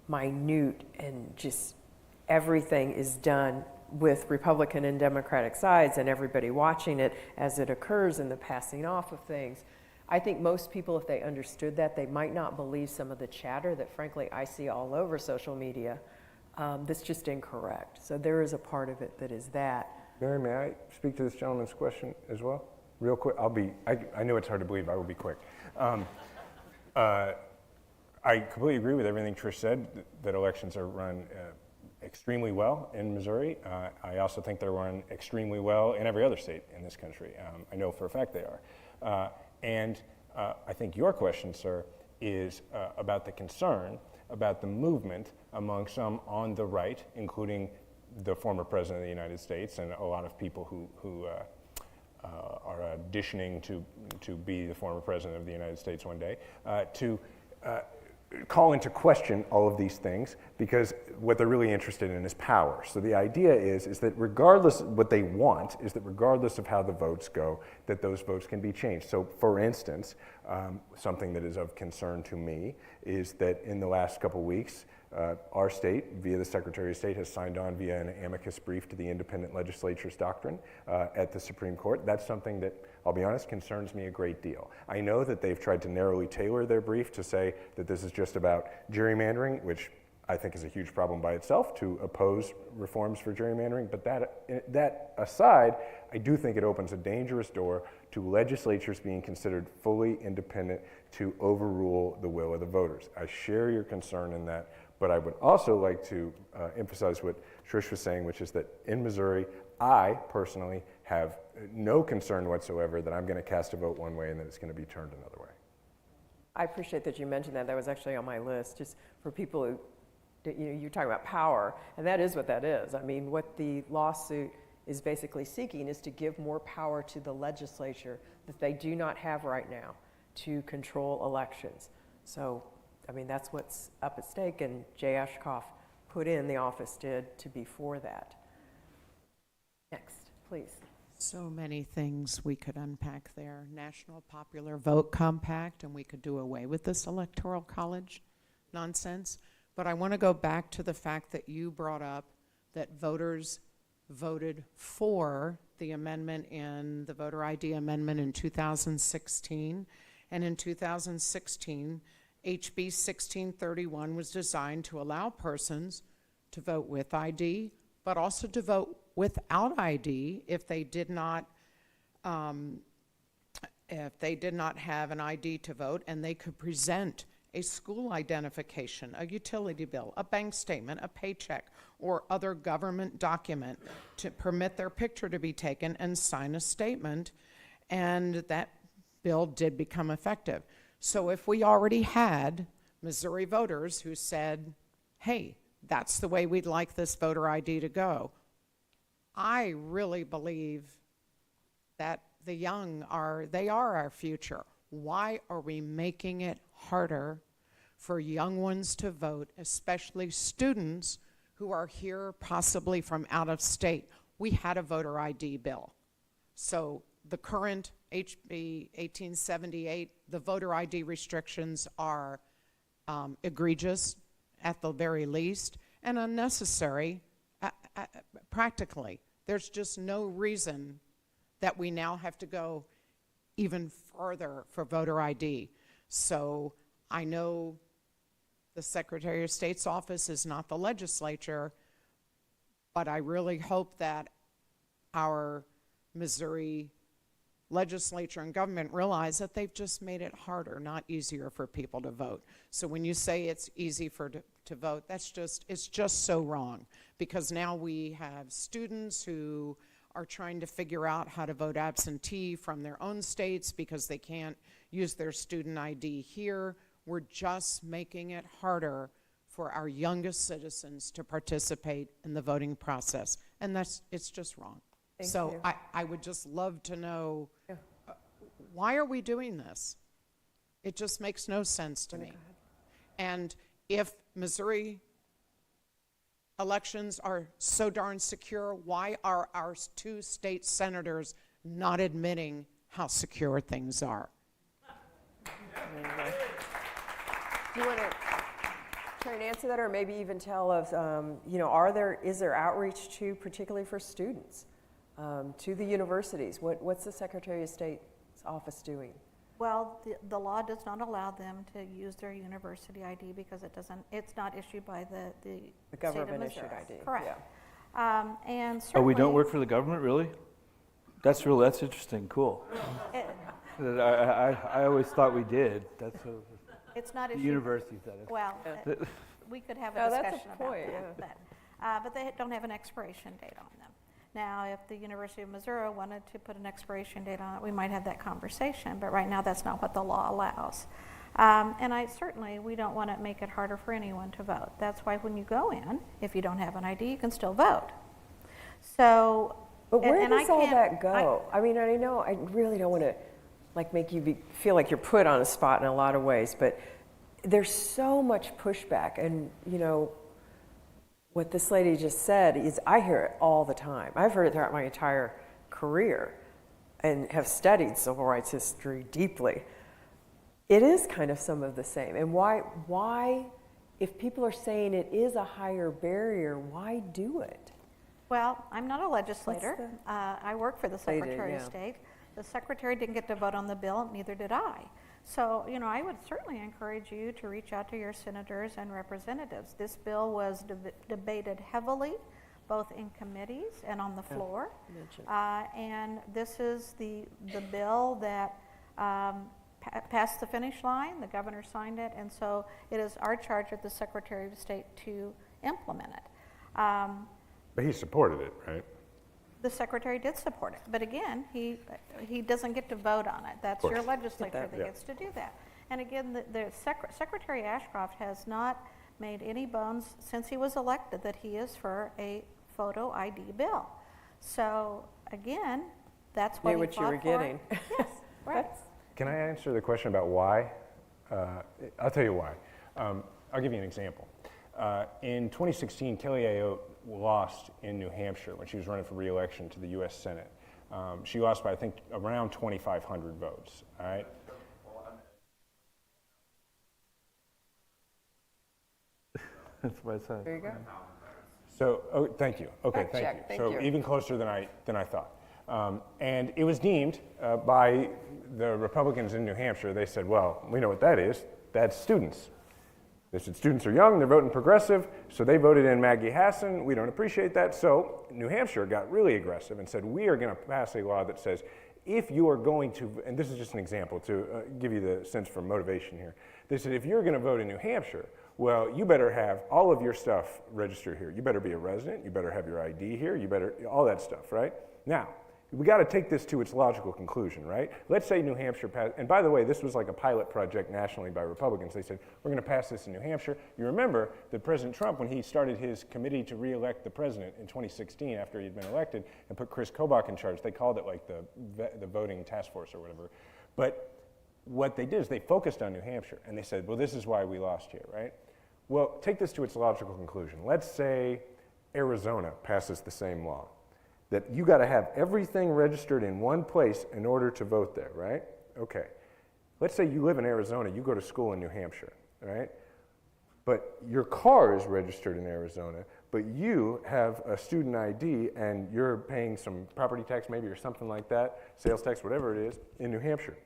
minute and just everything is done with Republican and Democratic sides and everybody watching it as it occurs and the passing off of things. I think most people, if they understood that, they might not believe some of the chatter that frankly I see all over social media that's just incorrect. So there is a part of it that is that. Mary, may I speak to this gentleman's question as well? Real quick, I know it's hard to believe, I will be quick. I completely agree with everything Trish said, that elections are run extremely well in Missouri. I also think they're run extremely well in every other state in this country. I know for a fact they are. And I think your question, sir, is about the concern about the movement among some on the right, including the former president of the United States and a lot of people who are auditioning to be the former president of the United States one day, to call into question all of these things, because what they're really interested in is power. So the idea is that regardless, what they want is that regardless of how the votes go, that those votes can be changed. So for instance, something that is of concern to me is that in the last couple weeks, our state, via the Secretary of State, has signed on via an amicus brief to the independent legislature's doctrine at the Supreme Court. That's something that, I'll be honest, concerns me a great deal. I know that they've tried to narrowly tailor their brief to say that this is just about gerrymandering, which I think is a huge problem by itself, to oppose reforms for gerrymandering. But that aside, I do think it opens a dangerous door to legislatures being considered fully independent to overrule the will of the voters. I share your concern in that. But I would also like to emphasize what Trish was saying, which is that in Missouri, I personally have no concern whatsoever that I'm going to cast a vote one way and that it's going to be turned another way. I appreciate that you mentioned that. That was actually on my list, just for people who, you're talking about power, and that is what that is. I mean, what the lawsuit is basically seeking is to give more power to the legislature that they do not have right now to control elections. So, I mean, that's what's up at stake, and Jay Ashkoff put in, the office did, to be for that. Next, please. So many things we could unpack there. National Popular Vote Compact, and we could do away with this electoral college nonsense. But I want to go back to the fact that you brought up that voters voted for the amendment in the voter ID amendment in 2016. And in 2016, HB 1631 was designed to allow persons to vote with ID, but also to vote without ID if they did not have an ID to vote, and they could present a school identification, a utility bill, a bank statement, a paycheck, or other government document to permit their picture to be taken and sign a statement, and that bill did become effective. So if we already had Missouri voters who said, hey, that's the way we'd like this voter ID to go, I really believe that the young are our future. Why are we making it harder for young ones to vote, especially students who are here possibly from out of state? We had a voter ID bill. So the current HB 1878, the voter ID restrictions are egregious at the very least and unnecessary practically. There's just no reason that we now have to go even further for voter ID. So I know the Secretary of State's office is not the legislature, but I really hope that our Missouri legislature and government realize that they've just made it harder, not easier for people to vote. So when you say it's easy to vote, it's just so wrong, because now we have students who are trying to figure out how to vote absentee from their own states because they can't use their student ID here. We're just making it harder for our youngest citizens to participate in the voting process, and it's just wrong. Thank you. I would just love to know, why are we doing this? It just makes no sense to me. And if Missouri elections are so darn secure, why are our two state senators not admitting how secure things are? Do you want to try and answer that, or maybe even tell of, is there outreach to, particularly for students, to the universities? What's the Secretary of State's office doing? Well, the law does not allow them to use their university ID because it's not issued by the state of Missouri. Issued ID. Correct. Yeah. And Oh, certainly. we don't work for the government, really? That's interesting, cool. I always thought we did. That's what It's not the issued. university said it. Well, we could have No, a that's a discussion about point, that. But they don't have an expiration date on them. Now, if the University of Missouri wanted to put an expiration date on it, we might have that conversation, but right now that's not what the law allows. And we don't want to make it harder for anyone to vote. That's why when you go in, if you don't have an ID, you can still vote. So, But where and I does all can't- that go? I mean, I know I really don't want to make you feel like you're put on a spot in a lot of ways, but there's so much pushback, and what this lady just said is I hear it all the time. I've heard it throughout my entire career and have studied civil rights history deeply. It is kind of some of the same. And why, if people are saying it is a higher barrier, why do it? Well, I'm not a legislator. I work for the They do, Secretary of yeah. State. The Secretary didn't get to vote on the bill, neither did I. So, I would certainly encourage you to reach out to your senators and representatives. This bill was debated heavily, both in committees and on the floor. And this is the bill that passed the finish line. The governor signed it, and so it is our charge at the Secretary of State to implement it. But he supported it, right? The Secretary did support it, but again, he doesn't get to vote on it. That's your legislature that Yeah. gets to do that. And again, the Secretary Ashcroft has not made any bones since he was elected that he is for a photo ID bill. So again, that's what Knew he what fought you were for. getting. Yes, right. Can I answer the question about why? I'll tell you why. I'll give you an example. In 2016, Kelly Ayotte lost in New Hampshire when she was running for re-election to the U.S. Senate. She lost by, I think, around 2,500 votes, all right? That's what I said. There you go. So, thank you. Okay, Fact thank check, you. thank So you. even closer than I thought. And it was deemed by the Republicans in New Hampshire, they said, well, we know what that is. That's students. They said students are young, they're voting progressive, so they voted in Maggie Hassan. We don't appreciate that. So New Hampshire got really aggressive and said, we are going to pass a law that says if you are going to, and this is just an example to give you the sense for motivation here. They said, if you're going to vote in New Hampshire, well, you better have all of your stuff registered here. You better be a resident, you better have your ID here, you better, all that stuff, right? Now, we got to take this to its logical conclusion, right? Let's say New Hampshire passed, and by the way, this was like a pilot project nationally by Republicans. They said, we're going to pass this in New Hampshire. You remember that President Trump, when he started his committee to re-elect the president in 2016 after he had been elected and put Chris Kobach in charge, they called it like the voting task force or whatever. But what they did is they focused on New Hampshire, and they said, well, this is why we lost here, right? Well, take this to its logical conclusion. Let's say Arizona passes the same law, that you got to have everything registered in one place in order to vote there, right? Okay. Let's say you live in Arizona, you go to school in New Hampshire, right? But your car is registered in Arizona, but you have a student ID and you're paying some property tax maybe or something like that, sales tax, whatever it is, in New Hampshire.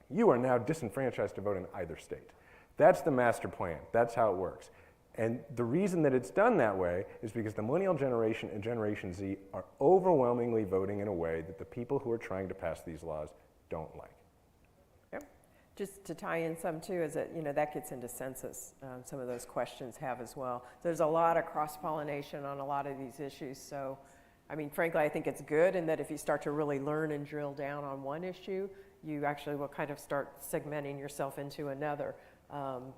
You are now disenfranchised to vote in either state. That's the master plan. That's how it works. And the reason that it's done that way is because the millennial generation and Generation Z are overwhelmingly voting in a way that the people who are trying to pass these laws don't like. Yep. Just to tie in some too, is that, that gets into census. Some of those questions have as well. There's a lot of cross-pollination on a lot of these issues. So, I mean, frankly, I think it's good in that if you start to really learn and drill down on one issue, you actually will kind of start segmenting yourself into another.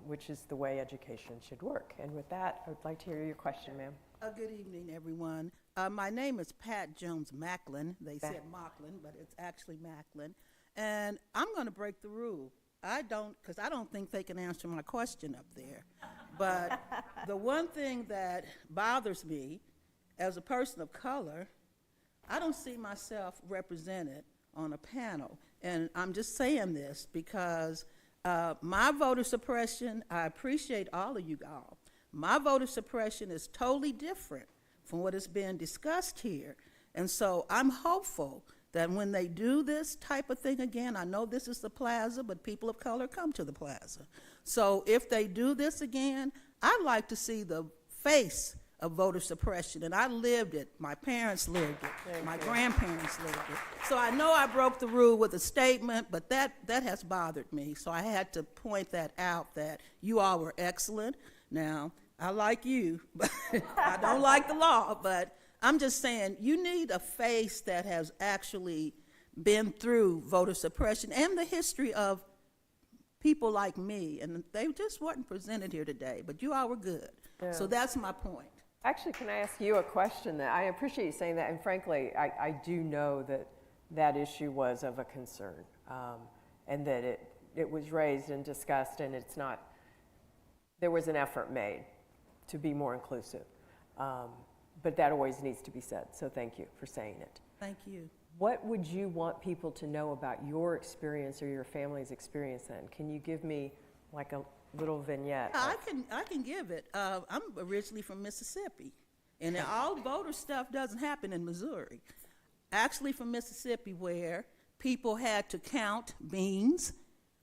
Which is the way education should work. And with that, I would like to hear your question, ma'am. Good evening, everyone. My name is Pat Jones Macklin. They said Macklin, but it's actually Macklin. And I'm going to break the rule. Because I don't think they can answer my question up there. But the one thing that bothers me as a person of color, I don't see myself represented on a panel. And I'm just saying this because my voter suppression, I appreciate all of you all, My voter suppression is totally different from what is being discussed here. And so I'm hopeful that when they do this type of thing again, I know this is the plaza, but people of color come to the plaza. So if they do this again, I'd like to see the face of voter suppression, and I lived it. My parents lived it. My grandparents lived it. So I know I broke the rule with a statement, but that has bothered me. So I had to point that out, that you all were excellent. Now, I like you, but I don't like the law, but I'm just saying, you need a face that has actually been through voter suppression and the history of people like me, and they just weren't presented here today, but you all were good. Yeah. So that's my point. Actually, can I ask you a question? That I appreciate you saying that, and frankly, I do know that that issue was of a concern, and that it was raised and discussed, and it's not, there was an effort made to be more inclusive. But that always needs to be said, so thank you for saying it. Thank you. What would you want people to know about your experience or your family's experience then? Can you give me like a little vignette? I can give it. I'm originally from Mississippi, and all voter stuff doesn't happen in Missouri. Actually from Mississippi, where people had to count beans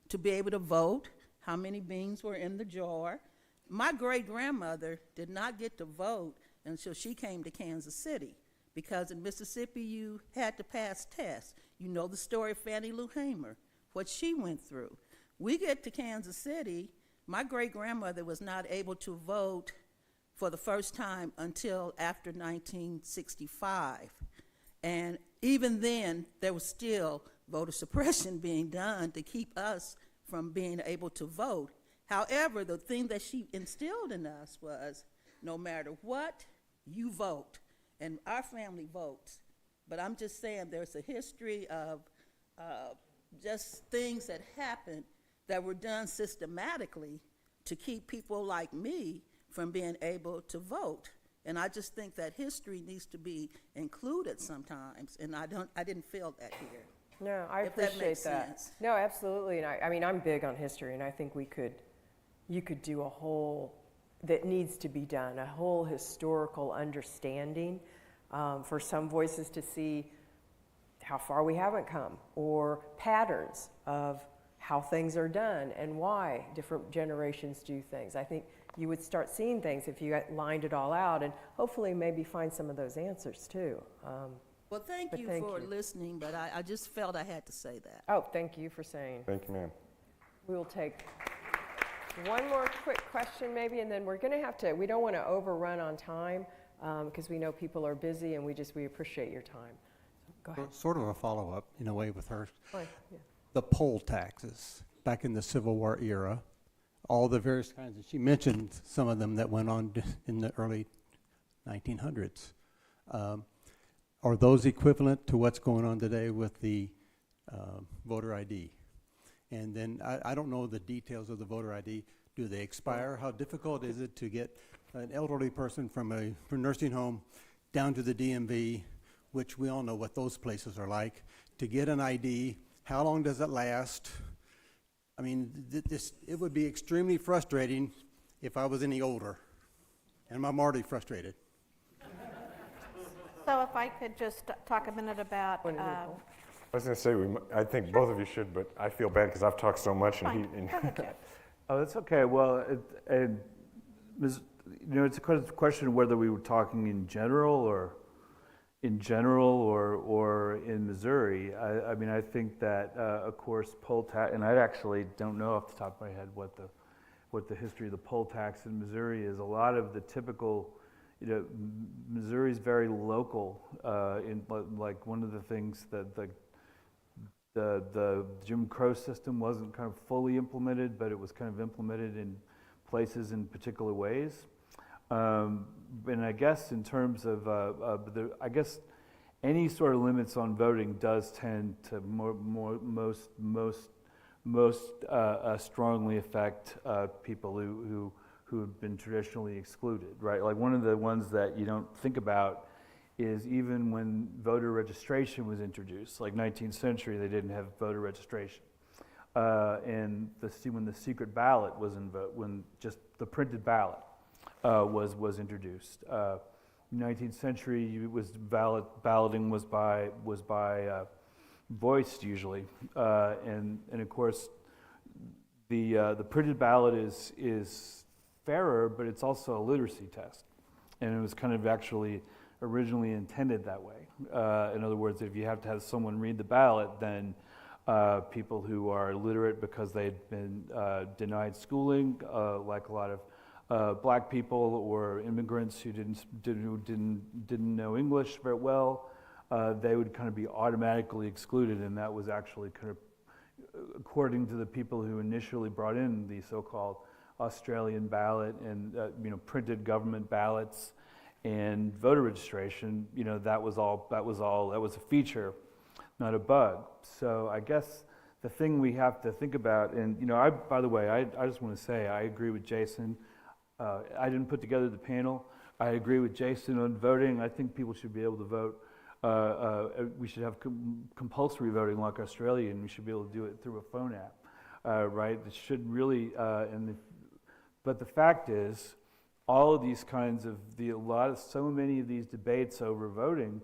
to be able to vote, how many beans were in the jar. My great-grandmother did not get to vote until she came to Kansas City, because in Mississippi you had to pass tests. You know the story of Fannie Lou Hamer, what she went through. We get to Kansas City, my great-grandmother was not able to vote for the first time until after 1965. And even then, there was still voter suppression being done to keep us from being able to vote. However, the thing that she instilled in us was, no matter what, you vote. And our family votes. But I'm just saying there's a history of just things that happened that were done systematically to keep people like me from being able to vote. And I just think that history needs to be included sometimes, and I didn't feel that here. No, I If that appreciate makes that. sense. No, absolutely. And I mean, I'm big on history, and I think you could do a whole, that needs to be done, a whole historical understanding for some voices to see how far we haven't come, or patterns of how things are done and why different generations do things. I think you would start seeing things if you lined it all out, and hopefully maybe find some of those answers too. Well, thank you for listening, but I just felt I had to say that. Oh, thank you for saying. Thank you, ma'am. We'll take one more quick question maybe, and then we're going to have to, we don't want to overrun on time because we know people are busy, and we appreciate your time. So go ahead. Sort of a follow-up in a way with her. Fine, yeah. The poll taxes back in the Civil War era, all the various kinds, and she mentioned some of them that went on in the early 1900s. Are those equivalent to what's going on today with the voter ID? And then I don't know the details of the voter ID. Do they expire? How difficult is it to get an elderly person from a nursing home down to the DMV, which we all know what those places are like, to get an ID? How long does it last? I mean, it would be extremely frustrating if I was any older, and I'm already frustrated. So if I could just talk a minute about, I was going to say, I think both of you should, but I feel bad because I've talked so much. And Oh, that's okay. Well, it's a question whether we were talking in general or in Missouri. I mean, I think that, of course, poll tax, and I actually don't know off the top of my head what the history of the poll tax in Missouri is. A lot of the typical, Missouri's very local. Like one of the things that the Jim Crow system wasn't kind of fully implemented, but it was kind of implemented in places in particular ways. And I guess in terms of, I guess any sort of limits on voting does tend to most strongly affect people who have been traditionally excluded, right? Like one of the ones that you don't think about is even when voter registration was introduced, like 19th century, they didn't have voter registration. And when the secret ballot was when just the printed ballot was introduced. 19th century, it was balloting was by voice usually, and of course the printed ballot is fairer, but it's also a literacy test, and it was kind of actually originally intended that way. In other words, if you have to have someone read the ballot, then people who are illiterate because they'd been denied schooling, like a lot of black people or immigrants who didn't know English very well, they would kind of be automatically excluded, and that was actually kind of according to the people who initially brought in the so-called Australian ballot and printed government ballots and voter registration. That was a feature, not a bug. So I guess the thing we have to think about, and by the way, I just want to say I agree with Jason. I didn't put together the panel. I agree with Jason on voting. I think people should be able to vote. We should have compulsory voting like Australia, and we should be able to do it through a phone app, right? It should really, but the fact is, all of these kinds of so many of these debates over voting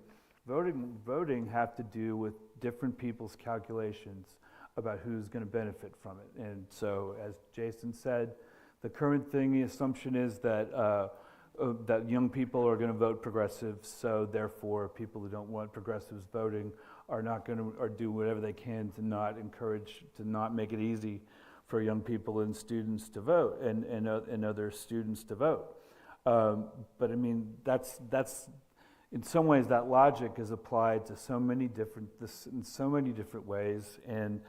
have to do with different people's calculations about who's going to benefit from it. And so, as Jason said, the current thing, the assumption is that that young people are going to vote progressive, so therefore people who don't want progressives voting are not going to, or do whatever they can to not make it easy for young people and students to vote, and other students to vote. But I mean, that's in some ways that logic is applied to so many different in so many different ways, and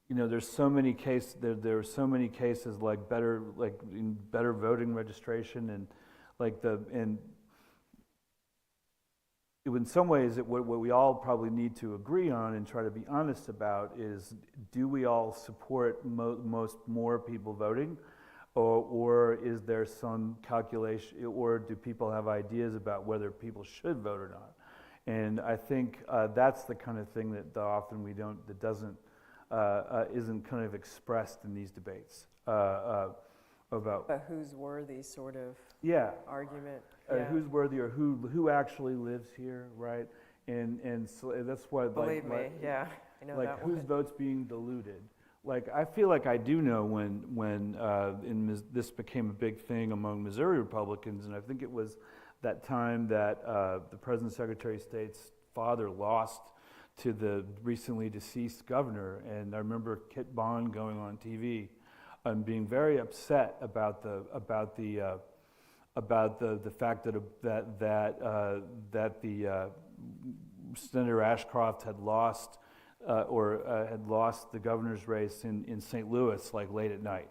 there's so many cases. There are so many cases like better voting registration, and in some ways, what we all probably need to agree on and try to be honest about is: do we all support more people voting, or is there some calculation, or do people have ideas about whether people should vote or not? And I think that's the kind of thing that often isn't kind of expressed in these debates about who's worthy sort of argument. Who's worthy, or who actually lives here, right? And so that's why, Believe me, I know like that whose one. vote's being diluted. Like, I feel like I do know when this became a big thing among Missouri Republicans, and I think it was that time that the President Secretary of State's father lost to the recently deceased governor, and I remember Kit Bond going on TV and being very upset about the fact that Senator Ashcroft had lost the governor's race in St. Louis late at night,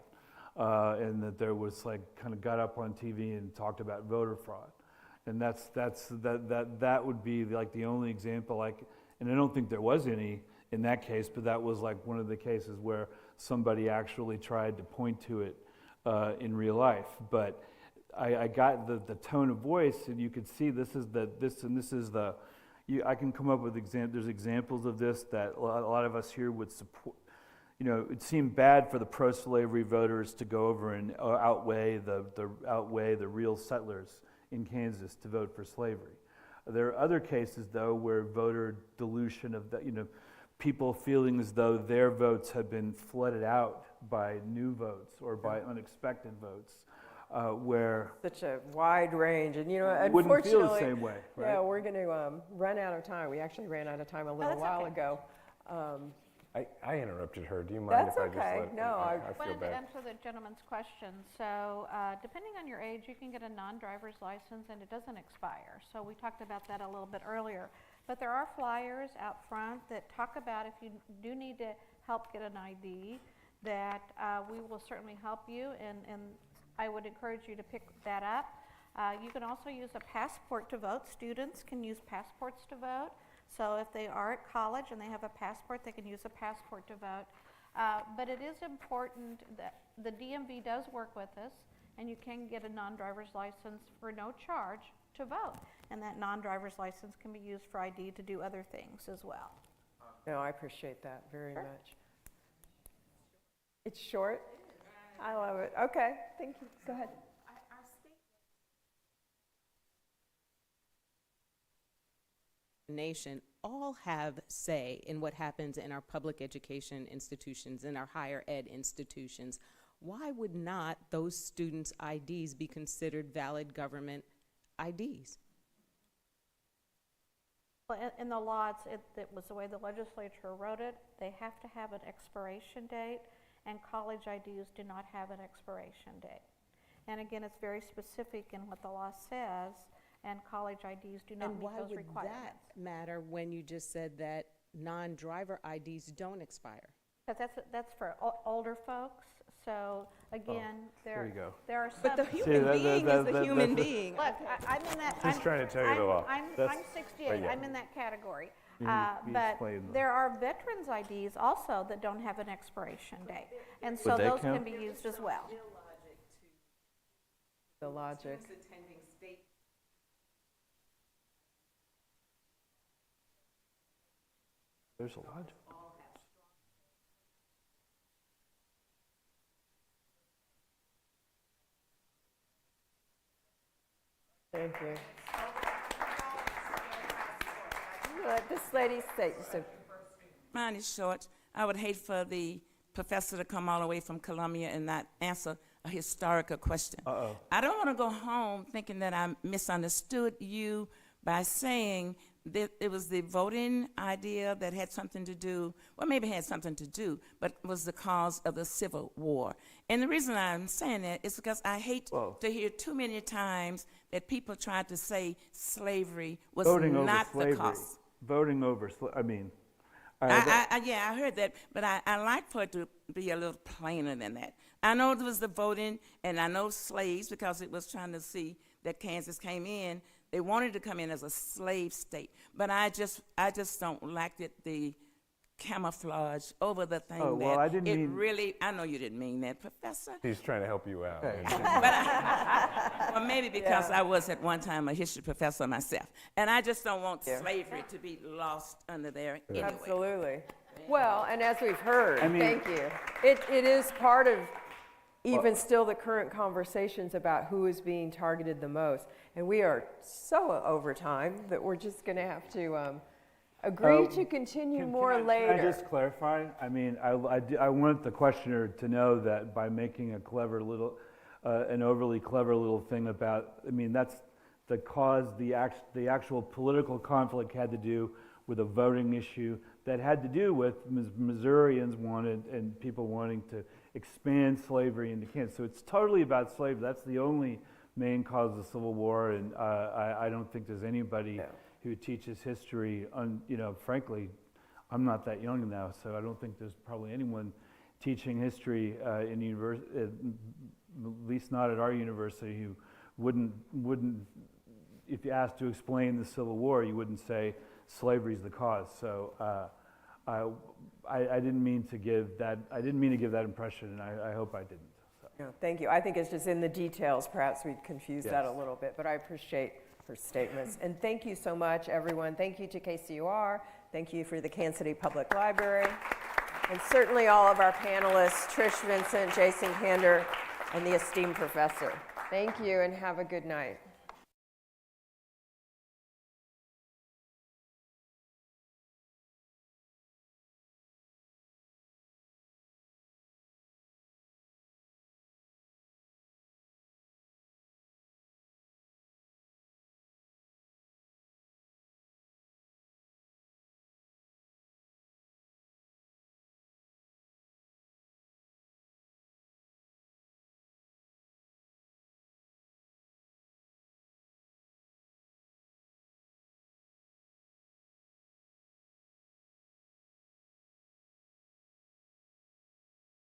and that there was kind of got up on TV and talked about voter fraud, and that would be the only example and I don't think there was any in that case, but that was one of the cases where somebody actually tried to point to it in real life. But I got the tone of voice, and you could see I can come up with there's examples of this that a lot of us here would support. It seemed bad for the pro-slavery voters to go over and outweigh the real settlers in Kansas to vote for slavery. There are other cases, though, where voter dilution of people feeling as though their votes have been flooded out by new votes or by unexpected votes, where Such a wide range, and wouldn't unfortunately, feel the same way, right? Yeah, we're going to run out of time. We actually ran out of time a little while ago. I interrupted her. Do you mind That's if I just okay. let No, I I feel wanted to bad. answer the gentleman's question. So, depending on your age, you can get a non-driver's license and it doesn't expire. So we talked about that a little bit earlier. But there are flyers out front that talk about if you do need to help get an ID, that we will certainly help you, and I would encourage you to pick that up. You can also use a passport to vote. Students can use passports to vote. So if they are at college and they have a passport, they can use a passport to vote. But it is important that the DMV does work with us, and you can get a non-driver's license for no charge to vote. And that non-driver's license can be used for ID to do other things as well. No, I appreciate that very much. It's short? I love it. Okay, thank you. Go ahead. Nation all have say in what happens in our public education institutions, in our higher ed institutions. Why would not those students' IDs be considered valid government IDs? Well, in the law, it was the way the legislature wrote it. They have to have an expiration date, and college IDs do not have an expiration date. And again, it's very specific in what the law says, and college IDs do not And meet why those would requirements. that matter when you just said that non-driver IDs don't expire? Because that's for older folks. So again, there you go. there are some. But the See, human being is the human that's- being. Look, I'm in that. He's trying to tell you the law. I'm That's- 68. yeah. I'm in that category. You But explain them. there are veterans IDs also that don't have an expiration date, and so Would they those can count? be used as well. The logic. There's a lot. Thank you. Let this lady say, so Mine is short. I would hate for the professor to come all the way from Columbia and not answer a historical question. Uh-oh. I don't want to go home thinking that I misunderstood you by saying that it was the voting idea that had something to do, well, maybe it had something to do, but was the cause of the Civil War. And the reason I'm saying that is because I hate Whoa. to hear too many times that people tried to say slavery was Voting over not slavery. the cause. Voting over, I mean. Yeah, I heard that, but I like for it to be a little plainer than that. I know there was the voting, and I know slaves, because it was trying to see that Kansas came in. They wanted to come in as a slave state, but I just don't like the camouflage over the thing. Oh, well, that I didn't it mean- really. I know you didn't mean that, Professor. He's trying to help you out. Okay. Well, maybe because I was at one time a history professor myself, and I just don't want Yeah. slavery to be lost under there anyway. absolutely. Well, and as we've heard, I mean- thank you. It is part of even still the current conversations about who is being targeted the most. And we are so over time that we're just going to have to agree to continue more later. Can I just clarify? I mean, I want the questioner to know that by making a clever little, an overly clever little thing about, I mean, that's the cause, the actual political conflict had to do with a voting issue that had to do with Missourians wanted and people wanting to expand slavery into Kansas. So it's totally about slavery. That's the only main cause of the Civil War, and I don't think there's anybody who teaches history. Frankly, I'm not that young now, so I don't think there's probably anyone teaching history in university, at least not at our university, who wouldn't. If you asked to explain the Civil War, you wouldn't say slavery's the cause. So I didn't mean to give that. I didn't mean to give that impression, and I hope I didn't. So. No, thank you. I think it's just in the details, perhaps we'd confuse that a Yes. little bit, but I appreciate her statements. And thank you so much, everyone. Thank you to KCUR. Thank you for the Kansas City Public Library. And certainly all of our panelists, Trish Vincent, Jason Kander, and the esteemed professor. Thank you and have a good night.